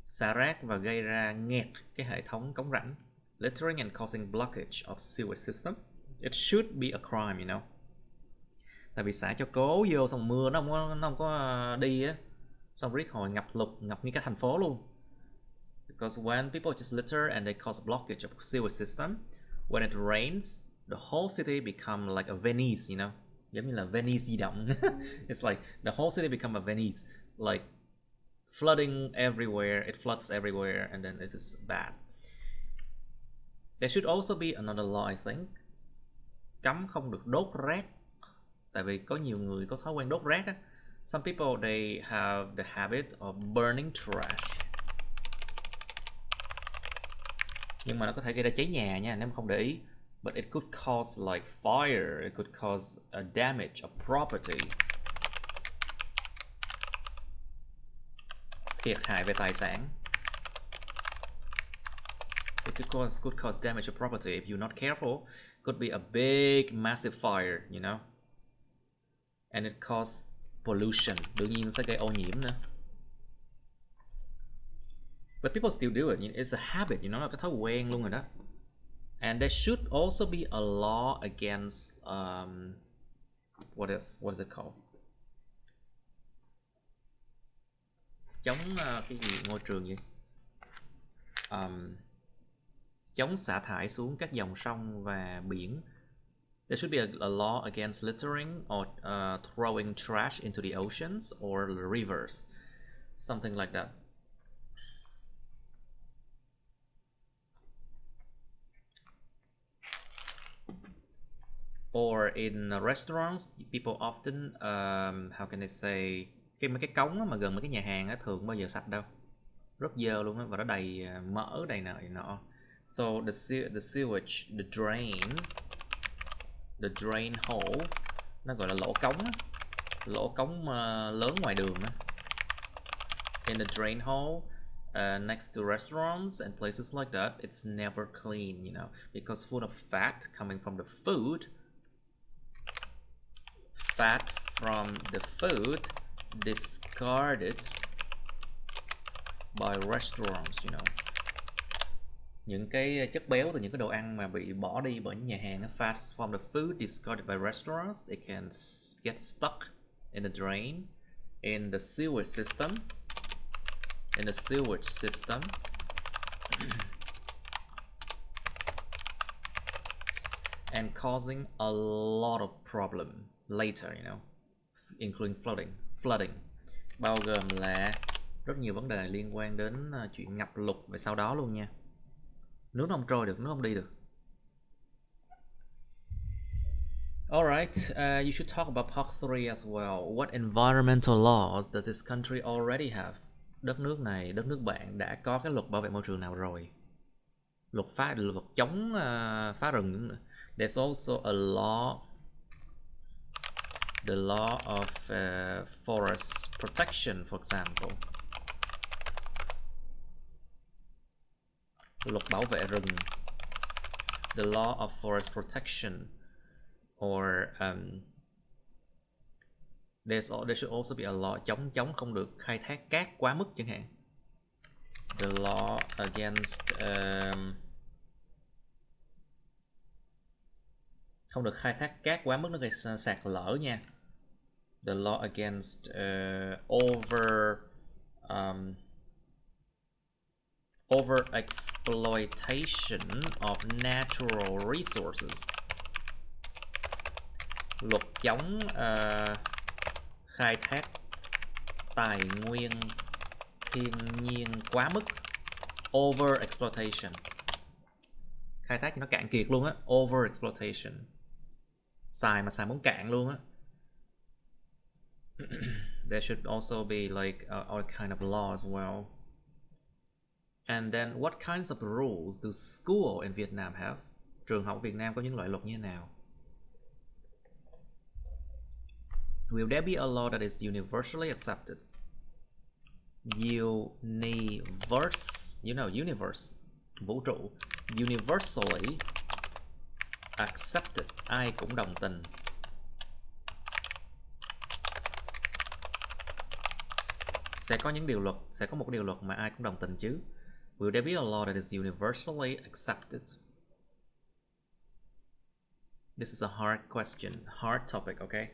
Xả rác và gây ra nghẹt cái hệ thống cống rãnh. Littering and causing blockage of sewage system. It should be a crime, you know. Tại vì xả cho cố vô, xong mưa nó không có đi á, xong riết hồi ngập lụt, ngập như cái thành phố luôn. Because when people just litter and they cause blockage of sewage system, when it rains, the whole city become like a Venice, you know. Giống như là Venice di động. It's like the whole city become a Venice, like flooding everywhere. It floods everywhere and then it is bad. There should also be another law, I think. Cấm không được đốt rác. Tại vì có nhiều người có thói quen đốt rác á. Some people, they have the habit of burning trash. Nhưng mà nó có thể gây ra cháy nhà nha, nếu mà không để ý. But it could cause like fire, it could cause a damage of property. Thiệt hại về tài sản. It could cause damage of property if you're not careful. It could be a big, massive fire, you know. And it causes pollution. Đương nhiên sẽ gây ô nhiễm nữa. But people still do it. It's a habit, you know, là cái thói quen luôn rồi đó. And there should also be a law against what is it called? Chống cái gì môi trường vậy? Chống xả thải xuống các dòng sông và biển. There should be a law against littering or throwing trash into the oceans or the rivers, something like that. Or in restaurants, people often how can I say, mấy cái cống mà gần mấy cái nhà hàng á thường bao giờ sạch đâu, rất dơ luôn á, và nó đầy mỡ đầy này nọ. So the sewage, the drain hole, nó gọi là lỗ cống á, lỗ cống lớn ngoài đường á. In the drain hole next to restaurants and places like that, it's never clean, you know, because full of fat coming from the food. Fat from the food discarded by restaurants, you know. Những cái chất béo từ những cái đồ ăn mà bị bỏ đi bởi những nhà hàng, fat from the food discarded by restaurants, they can get stuck in the drain, in the sewage system, and causing a lot of problem later, you know, including flooding, bao gồm là rất nhiều vấn đề liên quan đến chuyện ngập lụt về sau đó luôn nha. Nước nó không trôi được, nước không đi được. Alright, you should talk about part 3 as well. What environmental laws does this country already have? Đất nước này, đất nước bạn đã có cái luật bảo vệ môi trường nào rồi? Luật chống phá rừng. There's also a law, the law of forest protection, for example. Luật bảo vệ rừng. The law of forest protection. Or there should also be a law chống không được khai thác cát quá mức chẳng hạn. The law against không được khai thác cát quá mức, nó gây sạt lở nha. The law against over exploitation of natural resources. Luật chống khai thác tài nguyên thiên nhiên quá mức. Over exploitation, khai thác cho nó cạn kiệt luôn á. Over exploitation, xài mà xài muốn cạn luôn á. There should also be like all kind of law as well. And then what kinds of rules do school in Vietnam have? Trường học Việt Nam có những loại luật như thế nào? Will there be a law that is universally accepted? Universe, you know, universe, vũ trụ. Universally accepted, ai cũng đồng tình. Sẽ có những điều luật, sẽ có một điều luật mà ai cũng đồng tình chứ. Will there be a law that is universally accepted? This is a hard question, hard topic, okay?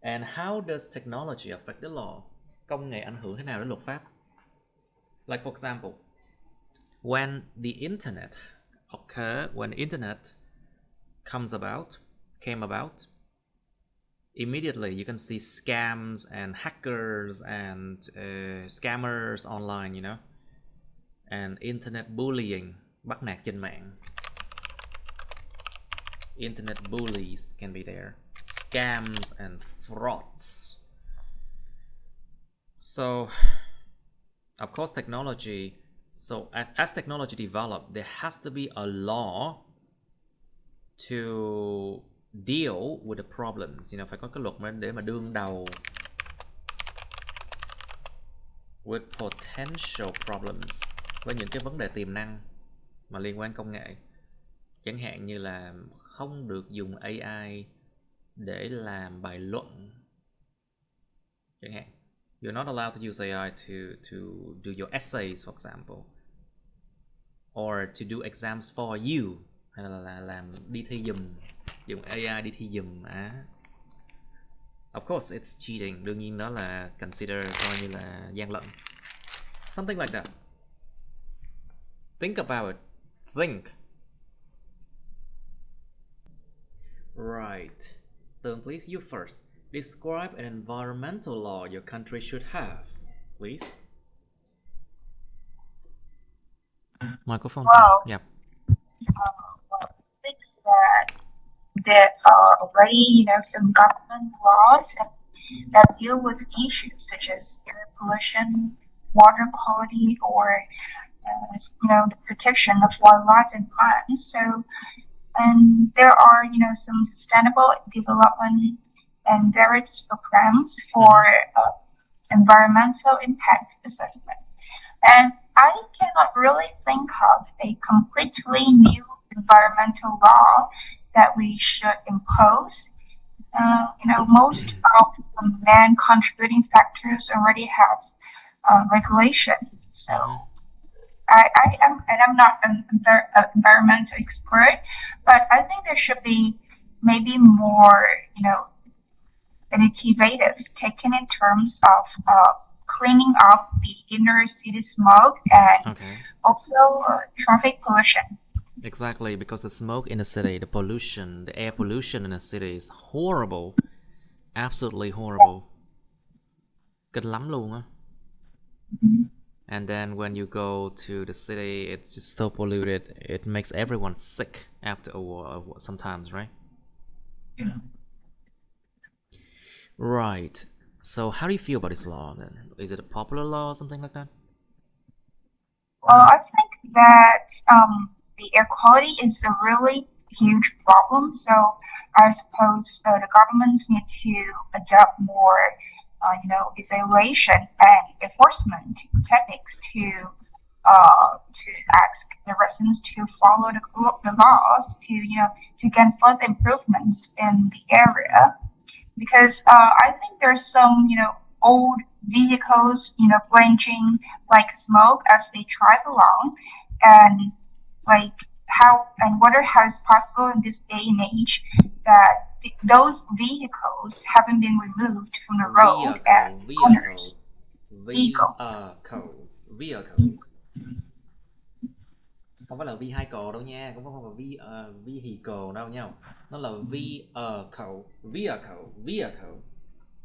And how does technology affect the law? Công nghệ ảnh hưởng thế nào đến luật pháp? Like for example, when the internet came about, immediately you can see scams and hackers and scammers online, you know, and internet bullying, bắt nạt trên mạng. Internet bullies can be there. Scams and frauds. So, of course, technology. So, as technology developed, there has to be a law to deal with the problems. You know, phải có cái luật để mà đương đầu with potential problems, với những cái vấn đề tiềm năng mà liên quan công nghệ. Chẳng hạn như là không được dùng AI để làm bài luận chẳng hạn. You're not allowed to use AI to do your essays, for example, or to do exams for you, hay là làm đi thi giùm, dùng AI đi thi giùm. Of course it's cheating, đương nhiên đó là consider coi như là gian lận. Something like that. Think about it. Think. Right. Tường, please, you first. Describe an environmental law your country should have, please. Microphone. Well, Yep. I think that there are already, some government laws that deal with issues such as air pollution, water quality, or the protection of wildlife and plants. So, and there are, some sustainable development and various programs for environmental impact assessment. And I cannot really think of a completely new environmental law that we should impose. Most of the main contributing factors already have regulation. So I'm not an environmental expert, but I think there should be maybe more, innovative taken in terms of cleaning up the inner city smoke and also traffic pollution. Exactly, because the smoke in the city, the pollution, the air pollution in the city is horrible. Absolutely horrible. Kinh lắm luôn á. And then when you go to the city, it's just so polluted. It makes everyone sick after a while, sometimes, right? Yeah. Right. So how do you feel about this law then? Is it a popular law or something like that? Well, I think that the air quality is a really huge problem. So I suppose the governments need to adopt more, evaluation and enforcement techniques to ask the residents to follow the laws to gain further improvements in the area. Because I think there's some, old vehicles, blanching like smoke as they drive along, and wonder how it's possible in this day and age that those vehicles haven't been removed from the road and owners. Vehicles. Không phải là vehicle đâu nha, cũng không phải vehicle đâu nha. Nó là vehicle.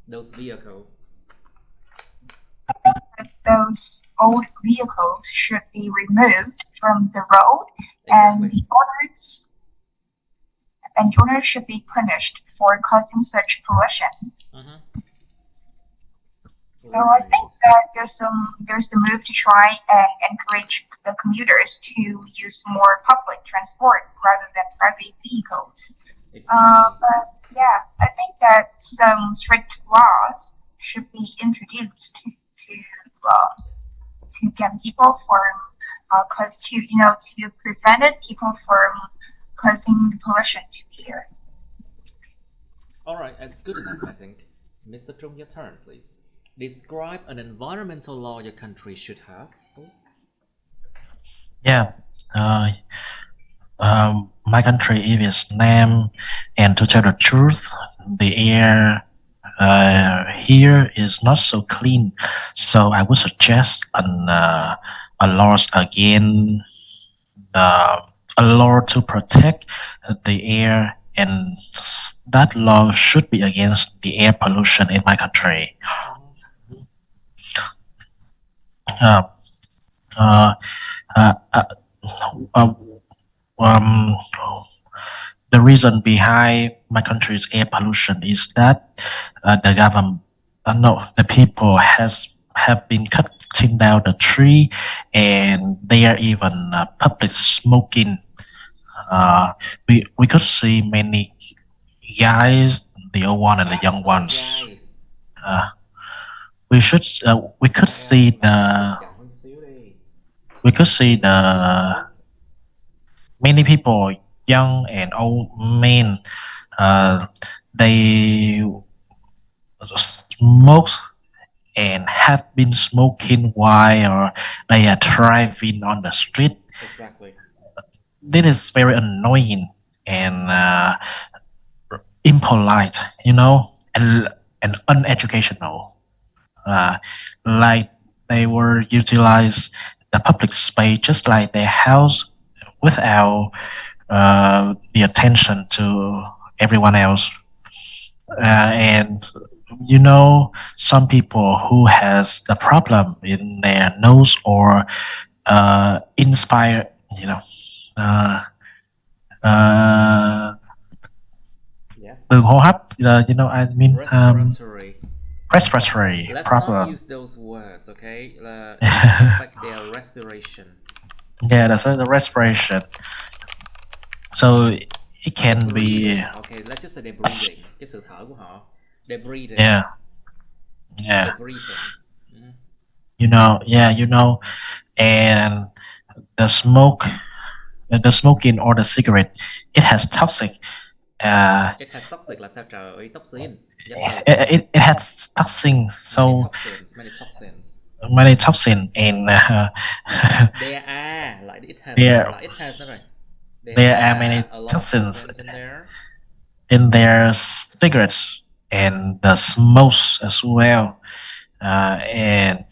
Those vehicles. Those old vehicles should be removed from the road, and the owners should be punished for causing such pollution. So I think that there's the move to try and encourage the commuters to use more public transport rather than private vehicles. But yeah, I think that some strict laws should be introduced to get people from to prevent people from causing pollution to the air. All right, that's good enough, I think. Mr. Trung, your turn, please. Describe an environmental law your country should have, please. Yeah. My country is Vietnam, and to tell the truth, the air here is not so clean. So I would suggest a law again, a law to protect the air, and that law should be against the air pollution in my country. The reason behind my country's air pollution is that the people have been cutting down the tree, and they are even public smoking. We could see many guys, the old one and the young ones. We could see the many people, young and old men, they smoke and have been smoking while they are driving on the street. Exactly. This is very annoying and impolite, and uneducational. Like they were utilize the public space just like their house without the attention to everyone else. And some people who has the problem in their nose or inspire Yes. đường hô hấp. You know, I mean, Respiratory. respiratory Let's problem. not use those words, okay? It will affect their respiration. Yeah, that's the respiration. So it can be. Okay, let's just say they're breathing. Cái sự thở của họ. They're breathing. Yeah. Yeah. They're breathing. You know, yeah, you know, and the smoking or the cigarette, it has toxic. It has toxic là sao trời? Toxin. It has toxin. So many toxins. Many toxin and There are like it has. There- Like it has nữa rồi. there are many a lot toxins of in there. in their cigarettes and the smokes as well. And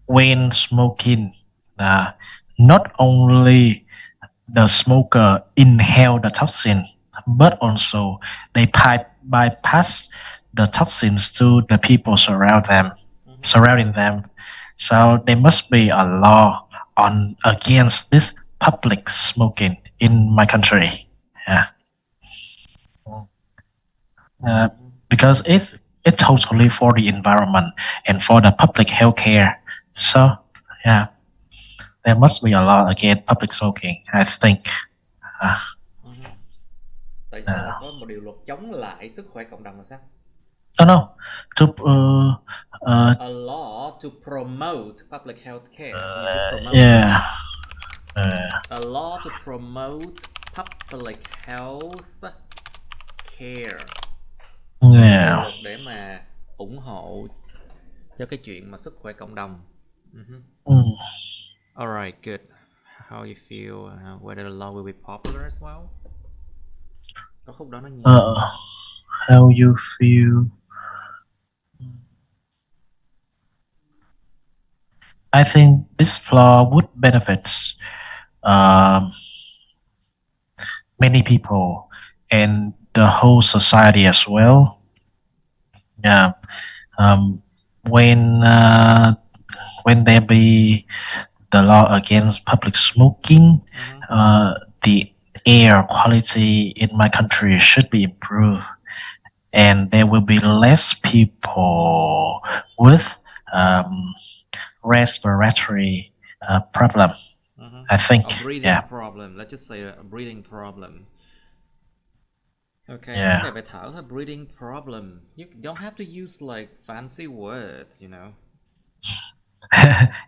when smoking, not only the smoker inhale the toxin, but also they bypass the toxins to the people surrounding them. So there must be a law on against this public smoking in my country. Yeah. Because it's totally for the environment and for the public health care. So yeah, there must be a law against public smoking, I think. Tại sao có một điều luật chống lại sức khỏe cộng đồng là sao? No. A law to promote public health care. Yeah. A law to promote public health care. Yeah. Luật để mà ủng hộ cho cái chuyện mà sức khỏe cộng đồng. Alright, good. How you feel? Whether the law will be popular as well? Có khúc đó nó nhiều. How you feel? I think this law would benefit many people and the whole society as well. Yeah. When there be the law against public smoking, the air quality in my country should be improved, and there will be less people with respiratory problem. I think. A breathing problem. Let's just say a breathing problem. Okay, Yeah. vấn đề về thở là breathing problem. You don't have to use like fancy words, you know.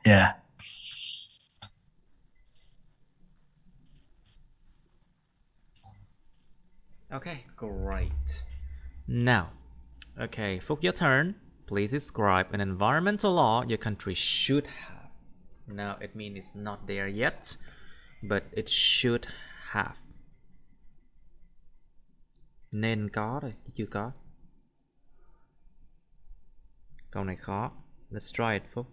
Yeah. Okay, great. Now, okay, Phúc, your turn. Please describe an environmental law your country should have. Now, it means it's not there yet, but it should have. Nên có rồi, chứ chưa có. Câu này khó. Let's try it, Phúc.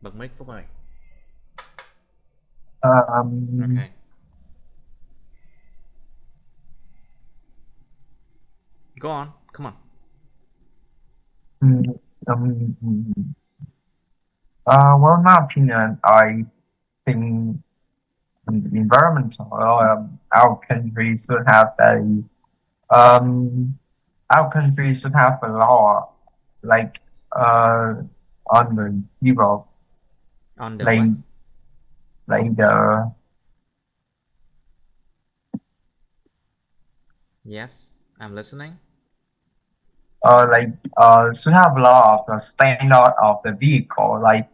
Bật mic, Phúc ơi. Okay. Go on, come on. Well, in my opinion, I think environmental our country should have our country should have a law like on the Europe, On the like what? like the Yes, I'm listening. Should have a law of the standard of the vehicle. Like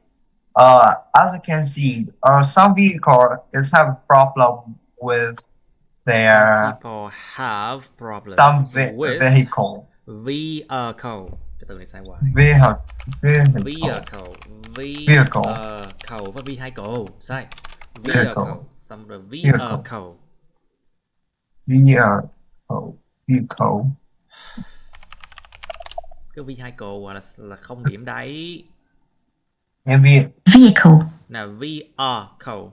as you can see, some vehicle is have a problem with their Some people have problems with vehicle. Vehicle. Cái từ này sai hoài. Vehicle. Vehicle và vehicle. Sai. Vehicle. Some the vehicle. Vehicle. Cái vehicle là không điểm đấy. Vehicle. Nào vehicle.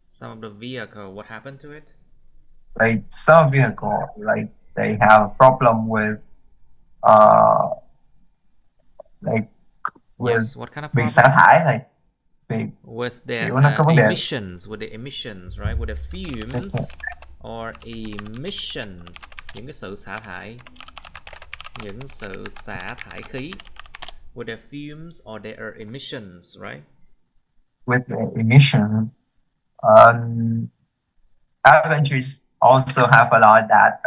Some of the vehicle, what happened to it? Like some vehicle, like they have a problem with Yes, what kind of bị problem? sa thải này. Vì with their kiểu nó có vấn đề. emissions, right? With the fumes or emissions, những cái sự xả thải, khí. With their fumes or their emissions, right? With the emissions, other countries also have a lot that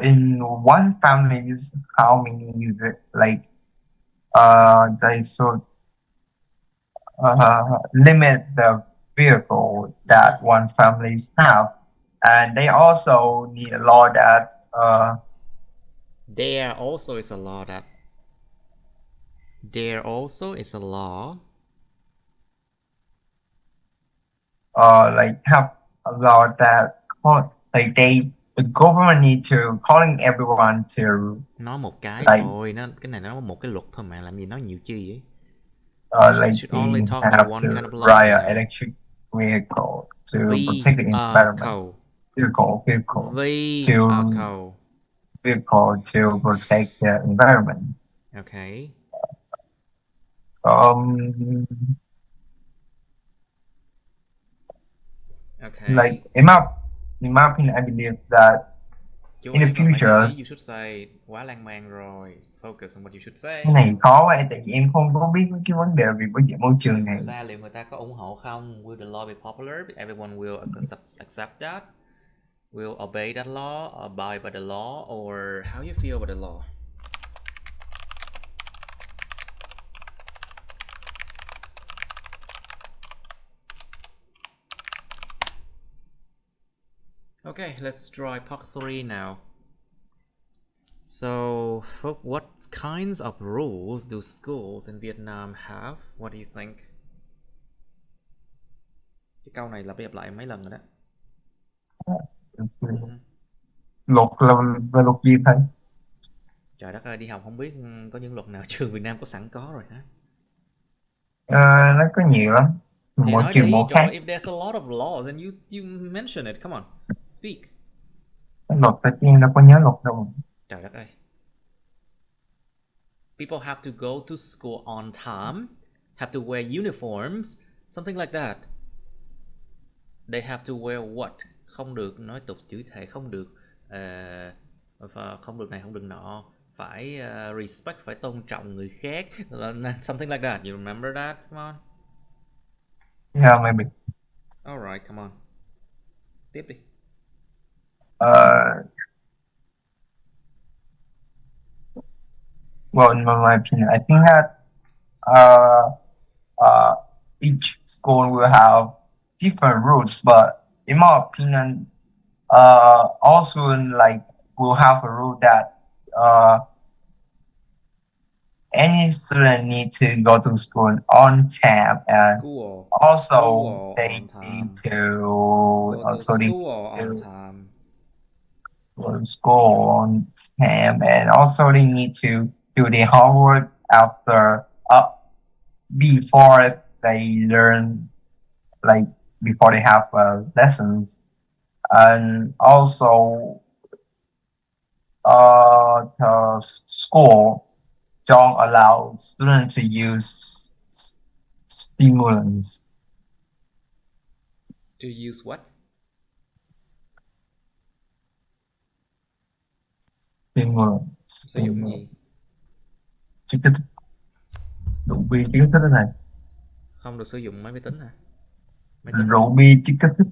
in one families, how many like they should limit the vehicle that one families have, and they also need a law that There also is a law that like have a law that like the government need to calling everyone to nói một cái like, thôi, cái này nó một cái luật thôi mà, làm gì nói nhiều chi vậy? like should they only talk have about one to kind of law, ride you an know. electric vehicle to protect the environment. Vehicle to protect the environment. Okay. Like in my opinion, I believe that Chú in the ý vào mấy future, ý you should say, quá lan man rồi. Focus on what you should say. Cái này khó quá, tại vì em không có biết cái vấn đề về bảo vệ môi trường này. Liệu người ta có ủng hộ không? Will the law be popular? Everyone will accept that? Will obey that law, abide by the law, or how you feel about the law? Okay, let's try part 3 now. So, what kinds of rules do schools in Vietnam have? What do you think? Cái câu này lặp đi lặp lại mấy lần rồi đó. Luật là về luật gì thầy? Trời đất ơi, đi học không biết có những luật nào trường Việt Nam có sẵn có rồi hả? Nó có nhiều lắm. Thì Mỗi nói trường đi, một khác. if there's a lot of laws, then you mention it. Come on, speak. Luật tự nhiên đâu có nhớ luật đâu. Trời đất ơi. People have to go to school on time, have to wear uniforms, something like that. They have to wear what? Không được nói tục chữ thể, không được không được này, không được nọ, phải respect, phải tôn trọng người khác, something like that. You remember that? Come on. Yeah, maybe. Alright, come on. Tiếp đi. Well, in my opinion, I think that each school will have different rules, but in my opinion, also like will have a rule that any student need to go to school on time, and also they need to go to school on time, and also they need to do their homework after before they learn, like before they have lessons, and also the school don't allow students to use stimulants. To use what? Stimulant. Sử dụng gì? Chất kích thích. Rượu bia chất kích thích thế này. Không được sử dụng máy vi tính hả? Rượu bia chất kích thích.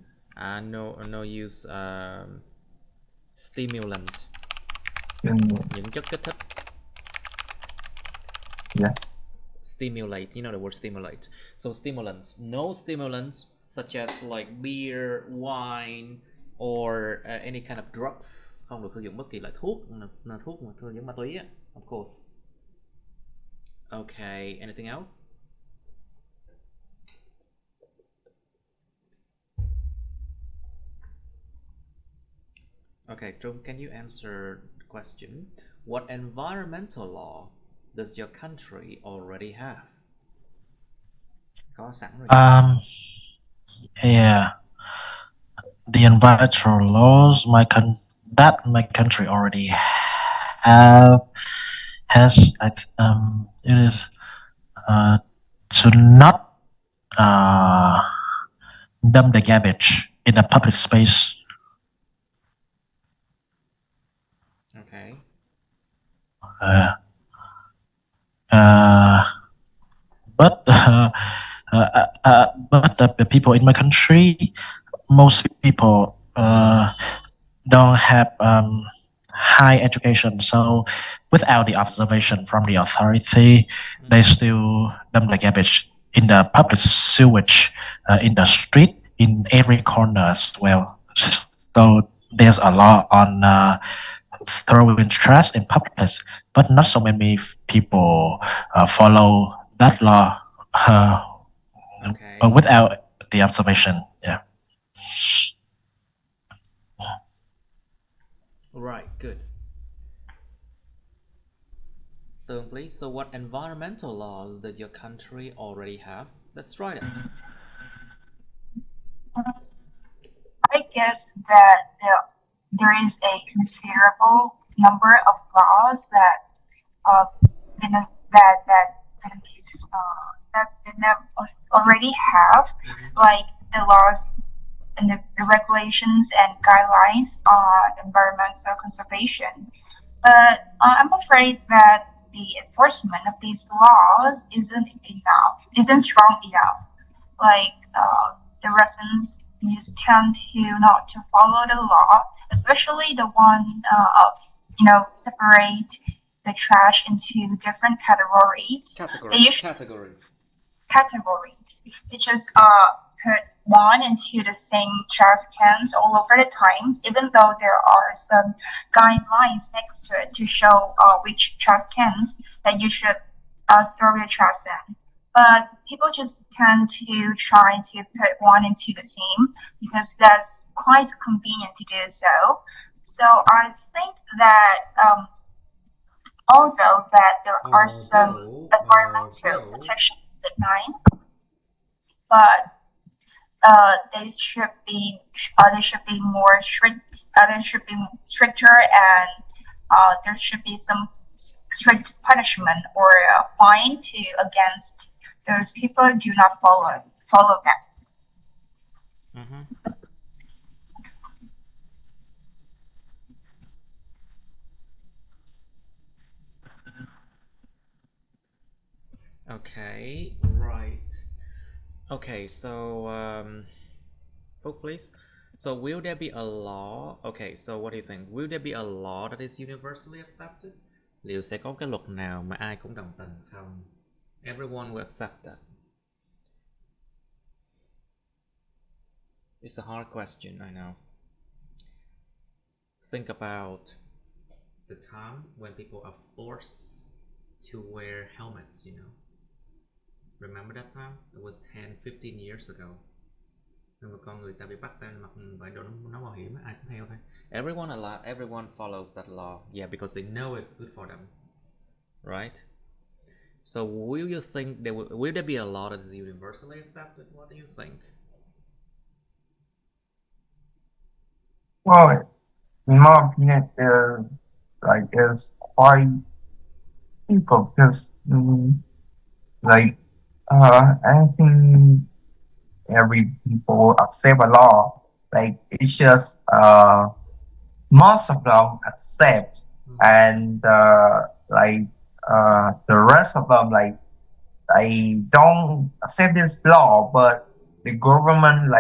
No use stimulant. Những chất kích thích. Yeah. Stimulate, you know the word stimulate. So stimulants, no stimulants such as like beer, wine, or any kind of drugs. Không được sử dụng bất kỳ loại thuốc, thuốc mà sử dụng ma túy á, of course. Okay, anything else? Okay, Trung, can you answer the question? What environmental law does your country already have? Có sẵn rồi. Yeah, the environmental laws my country already has it is to not dump the garbage in a public space. Okay. But the people in my country, most people don't have high education, so without the observation from the authority, they still dump the garbage in the public sewage, in the street, in every corner as well. So there's a law on throwing trash in public place, but not so many people follow that law Okay. without the observation. Yeah. Right, good. Turn, please. So what environmental laws does your country already have? Let's write it. I guess that there is a considerable number of laws that Vietnam already have, like the laws and the regulations and guidelines on environmental conservation. But I'm afraid that the enforcement of these laws isn't strong enough. Like the residents just tend to not to follow the law, especially the one of separate the trash into different categories. Categories. They just put one into the same trash cans all over the times, even though there are some guidelines next to it to show which trash cans that you should throw your trash in. But people just tend to try to put one into the same because that's quite convenient to do so. So I think that although that there are some environmental protection guidelines, but they should be more strict. They should be stricter, and there should be some strict punishment or a fine to against those people who do not follow that. Okay, right. Okay, so vote please. So will there be a law? Okay, so what do you think? Will there be a law that is universally accepted? Liệu sẽ có cái luật nào mà ai cũng đồng tình không? Everyone will accept that. It's a hard question, I know. Think about the time when people are forced to wear helmets, Remember that time? It was 10-15 years ago. Nên mà con người ta bị bắt phải mặc vải đồ nón bảo hiểm, ai cũng theo thôi. Everyone follows that law. Yeah, because they know it's good for them. Right? So will you think will there be a law that is universally accepted? What do you think? Well, in my opinion, it's quite simple because I think every people accept a law. Like it's just most of them accept, and the rest of them they don't accept this law, but the government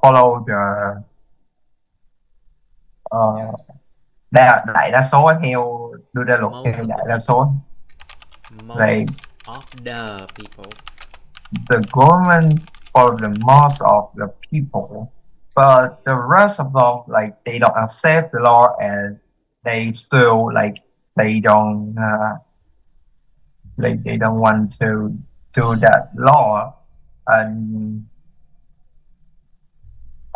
follow the Yes. đại đa số theo đưa ra luật theo đại đa số. Like Most of the people. the government for the most of the people, but the rest of them they don't accept the law and they still they don't they don't want to do that law, and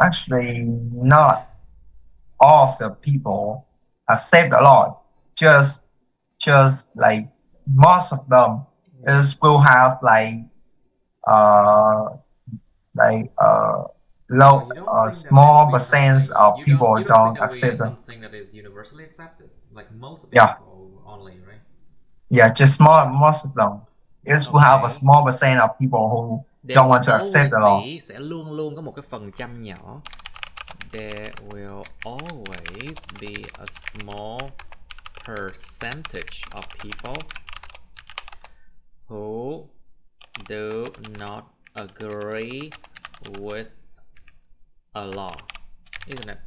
actually not all of the people accept the law, just most of them will have low small percent of people don't accept them. Something that is universally accepted, like most of people only, right? Yeah, just most of them. is we have a small percent of people who don't want to accept the law. Sẽ luôn luôn có một cái phần trăm nhỏ. There will always be a small percentage of people who do not agree with a law, isn't it?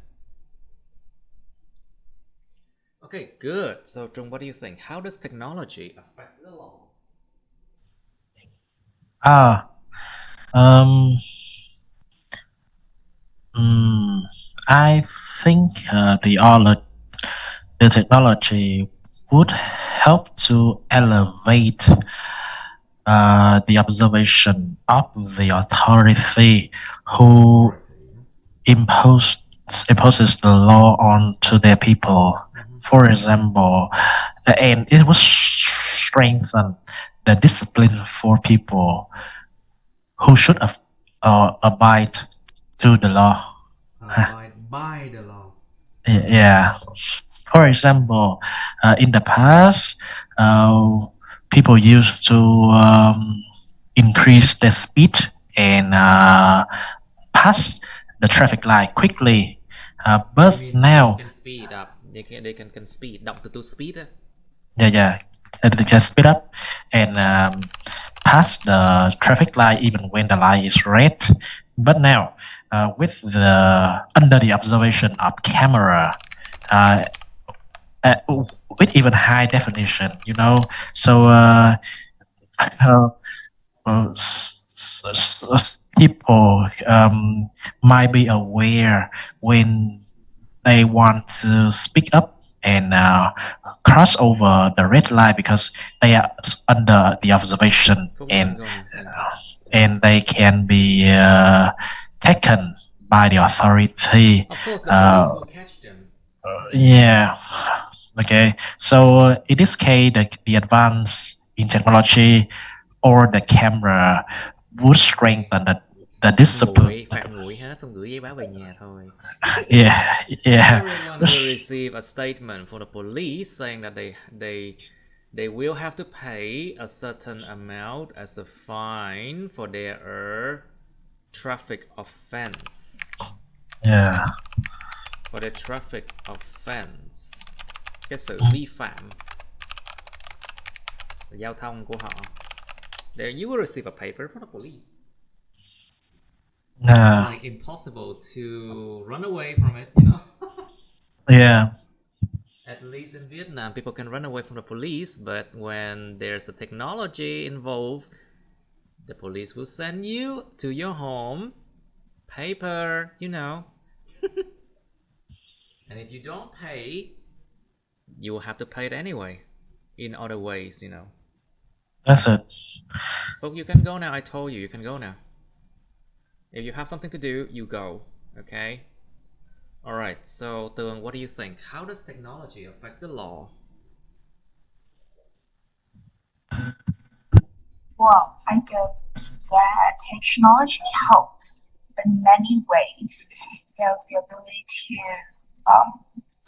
Okay, good. So, Trung, what do you think? How does technology affect the law? I think the technology would help to elevate the observation of the authority who imposes the law onto their people. For example, and it will strengthen the discipline for people who should abide to the law. Abide by the law. Yeah. For example, in the past, people used to increase their speed and pass the traffic light quickly. But now they can speed up. They can speed up to speed. Yeah. They can speed up and pass the traffic light even when the light is red. But now, with under the observation of camera, with even high definition, so people might be aware when they want to speak up and cross over the red line because they are under the observation and they can be taken by the authority. Of course, the police will catch them. Yeah. Okay. So in this case, the advance in technology or the camera would strengthen the discipline. Phạt nguội hết, xong gửi giấy báo về nhà thôi. Yeah. Everyone will receive a statement from the police saying that they will have to pay a certain amount as a fine for their traffic offense. Yeah. For their traffic offense. Cái sự vi phạm giao thông của họ. There you will receive a paper from the police. It's like impossible to run away from it, Yeah. At least in Vietnam, people can run away from the police, but when there's a technology involved, the police will send you to your home, paper, And if you don't pay, you will have to pay it anyway, in other ways, That's it. Folks, you can go now. I told you can go now. If you have something to do, you go. Okay? Alright, so Tường, what do you think? How does technology affect the law? Well, I guess that technology helps in many ways. You have the ability to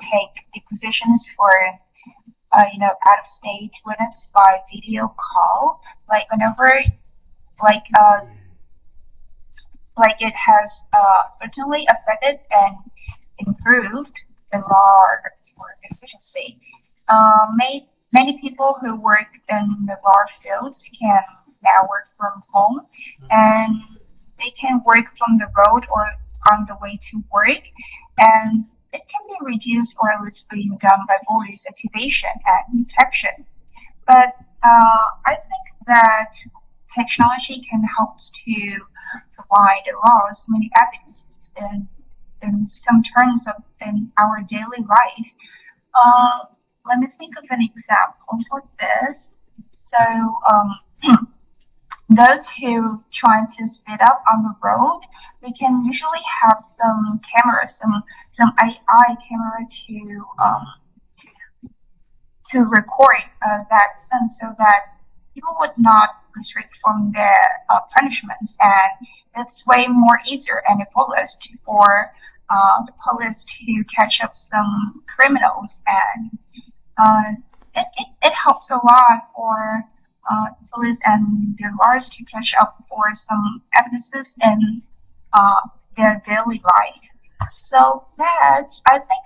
take the positions for out of state when it's by video call. Like whenever it has certainly affected and improved the law for efficiency. Many people who work in the law fields can now work from home, and they can work from the road or on the way to work, and it can be reduced or it's being done by voice activation and detection. But I think that technology can help to provide laws many evidences in some terms of in our daily life. Let me think of an example for this. So those who try to speed up on the road, they can usually have some cameras, some AI camera to record that sense, so that people would not restrict from their punishments, and it's way more easier and effortless for the police to catch up some criminals, and it helps a lot for police and the lawyers to catch up for some evidences in their daily life. So that's, I think,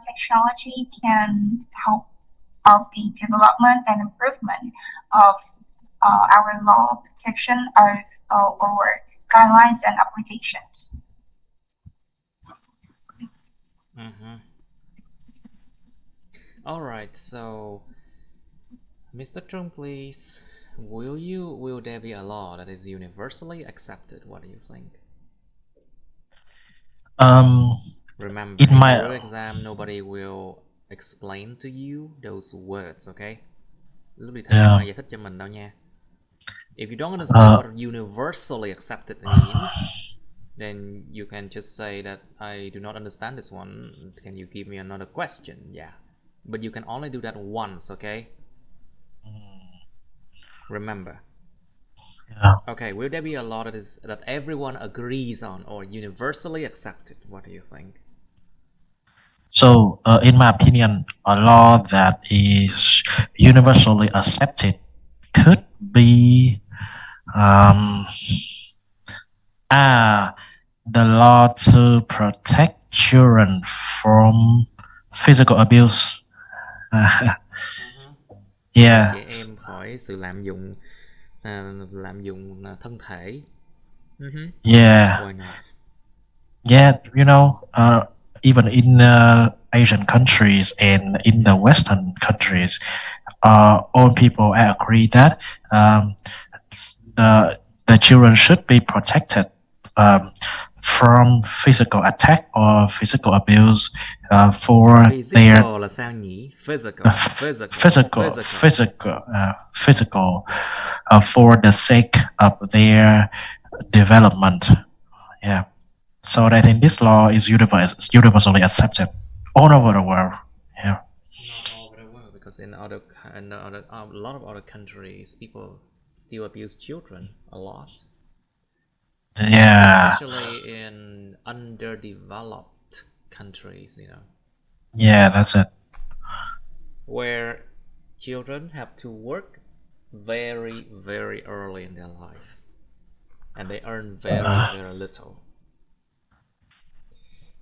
technology can help of the development and improvement of our law protection of our guidelines and applications. All right, so Mr. Trung, please, will there be a law that is universally accepted? What do you think? Remember, in the real exam, nobody will explain to you those words, okay? Lúc đi thi không ai giải thích cho mình đâu nha. If you don't understand what universally accepted means, then you can just say that I do not understand this one. Can you give me another question? Yeah. But you can only do that once, okay? Remember. Yeah. Okay, will there be a law that everyone agrees on or universally accepted? What do you think? So, in my opinion, a law that is universally accepted could be the law to protect children from physical abuse. Yeah. Trẻ em khỏi sự lạm dụng thân thể. Yeah. Why not? Yeah, even in Asian countries and in the Western countries, all people agree that the children should be protected from physical attack or physical abuse for their là sao nhỉ? Physical for the sake of their development. Yeah. So I think this law is universally accepted all over the world. Yeah. Not all over the world, because in a lot of other countries, people still abuse children a lot. Yeah. Especially in underdeveloped countries, Yeah, that's it. Where children have to work very, very early in their life, and they earn very, very little.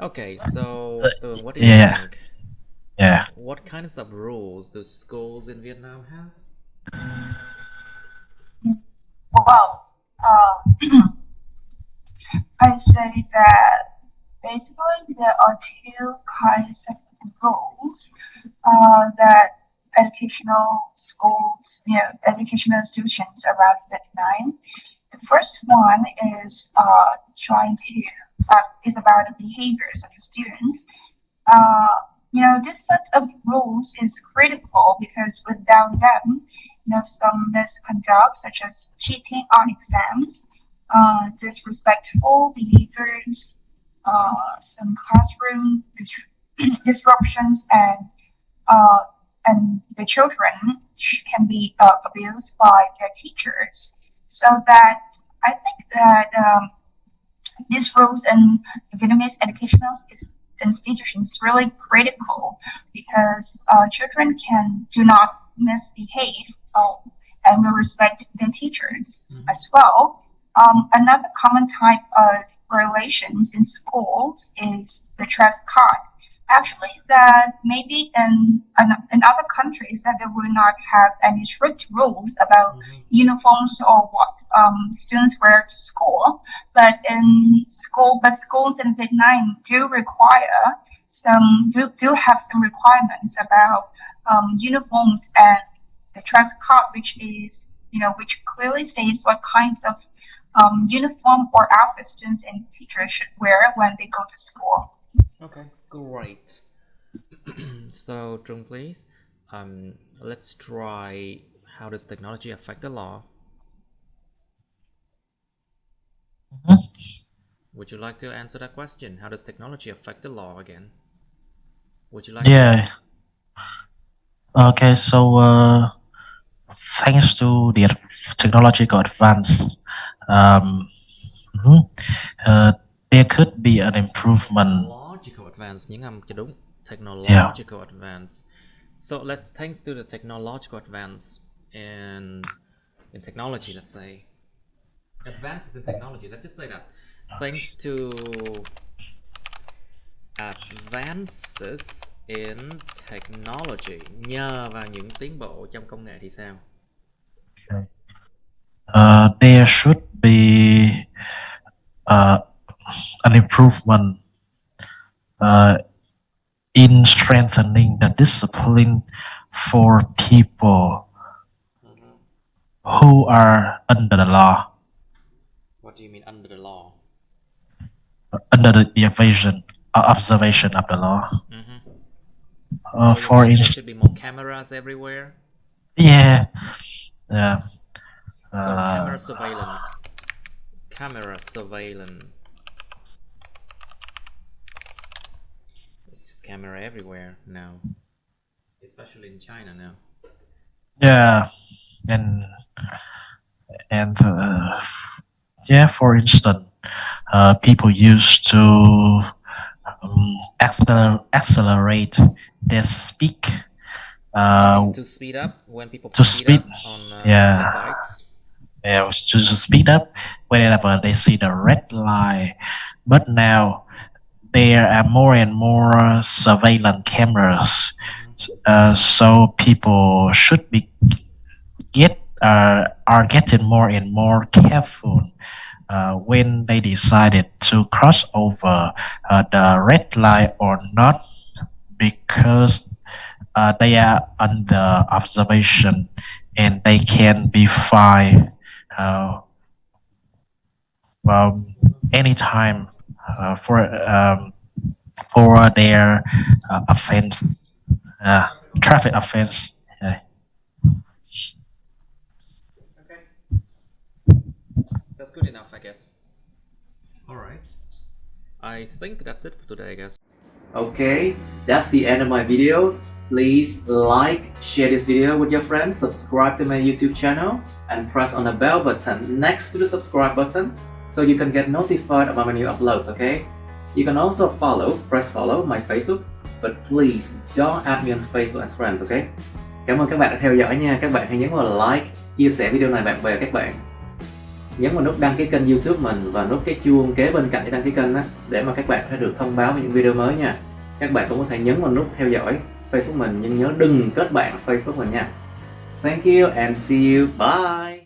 Okay, so what do you think? Yeah. What kinds of rules do schools in Vietnam have? Well, I say that basically there are two kinds of rules that educational schools, educational institutions around Vietnam. The first one is is about the behaviors of the students. This set of rules is critical because without them, some misconduct such as cheating on exams, disrespectful behaviors, some classroom disruptions, and the children can be abused by their teachers. So that I think that these rules in Vietnamese educational institutions is really critical because children do not misbehave and will respect their teachers as well. Another common type of relations in schools is the dress code. Actually, that maybe in other countries that they will not have any strict rules about uniforms or what students wear to school, but schools in Vietnam do have some requirements about uniforms and the dress code, which clearly states what kinds of uniform or outfit students and teachers should wear when they go to school. Okay, great. So, Trung, please, let's try how does technology affect the law? Would you like to answer that question? How does technology affect the law again? Would you like to? Okay, so thanks to the technological advance, there could be an improvement. Technological advance, những âm cho đúng. Technological advance. So thanks to the technological advance, and in technology, let's say. Advances in technology, let's just say that. Thanks to advances in technology, nhờ vào những tiến bộ trong công nghệ thì sao? There should be an improvement in strengthening the discipline for people who are under the law. What do you mean under the law? Under the observation of the law. So For there instance, should be more cameras everywhere. yeah. So camera surveillance. This is camera everywhere now, especially in China now. Yeah, and yeah. For instance, people used to accelerate their speak. To speed up when people speed up on their bikes. Yeah, to speed up whenever they see the red light. But now there are more and more surveillance cameras, so people should are getting more and more careful when they decided to cross over the red light or not, because they are under observation and they can be fined anytime for their offense, traffic offense. Okay, that's good enough, I guess. Alright, I think that's it for today, guys. Okay, that's the end of my videos. Please like, share this video with your friends, subscribe to my YouTube channel, and press on the bell button next to the subscribe button so you can get notified about my new uploads, okay? You can also press follow my Facebook, but please don't add me on Facebook as friends, okay? Cảm ơn các bạn đã theo dõi nha. Các bạn hãy nhấn vào like, chia sẻ video này bạn bè các bạn. Nhấn vào nút đăng ký kênh YouTube mình và nút cái chuông kế bên cạnh để đăng ký kênh đó, để mà các bạn sẽ được thông báo về những video mới nha. Các bạn cũng có thể nhấn vào nút theo dõi Facebook mình, nhưng nhớ đừng kết bạn Facebook mình nha. Thank you and see you. Bye.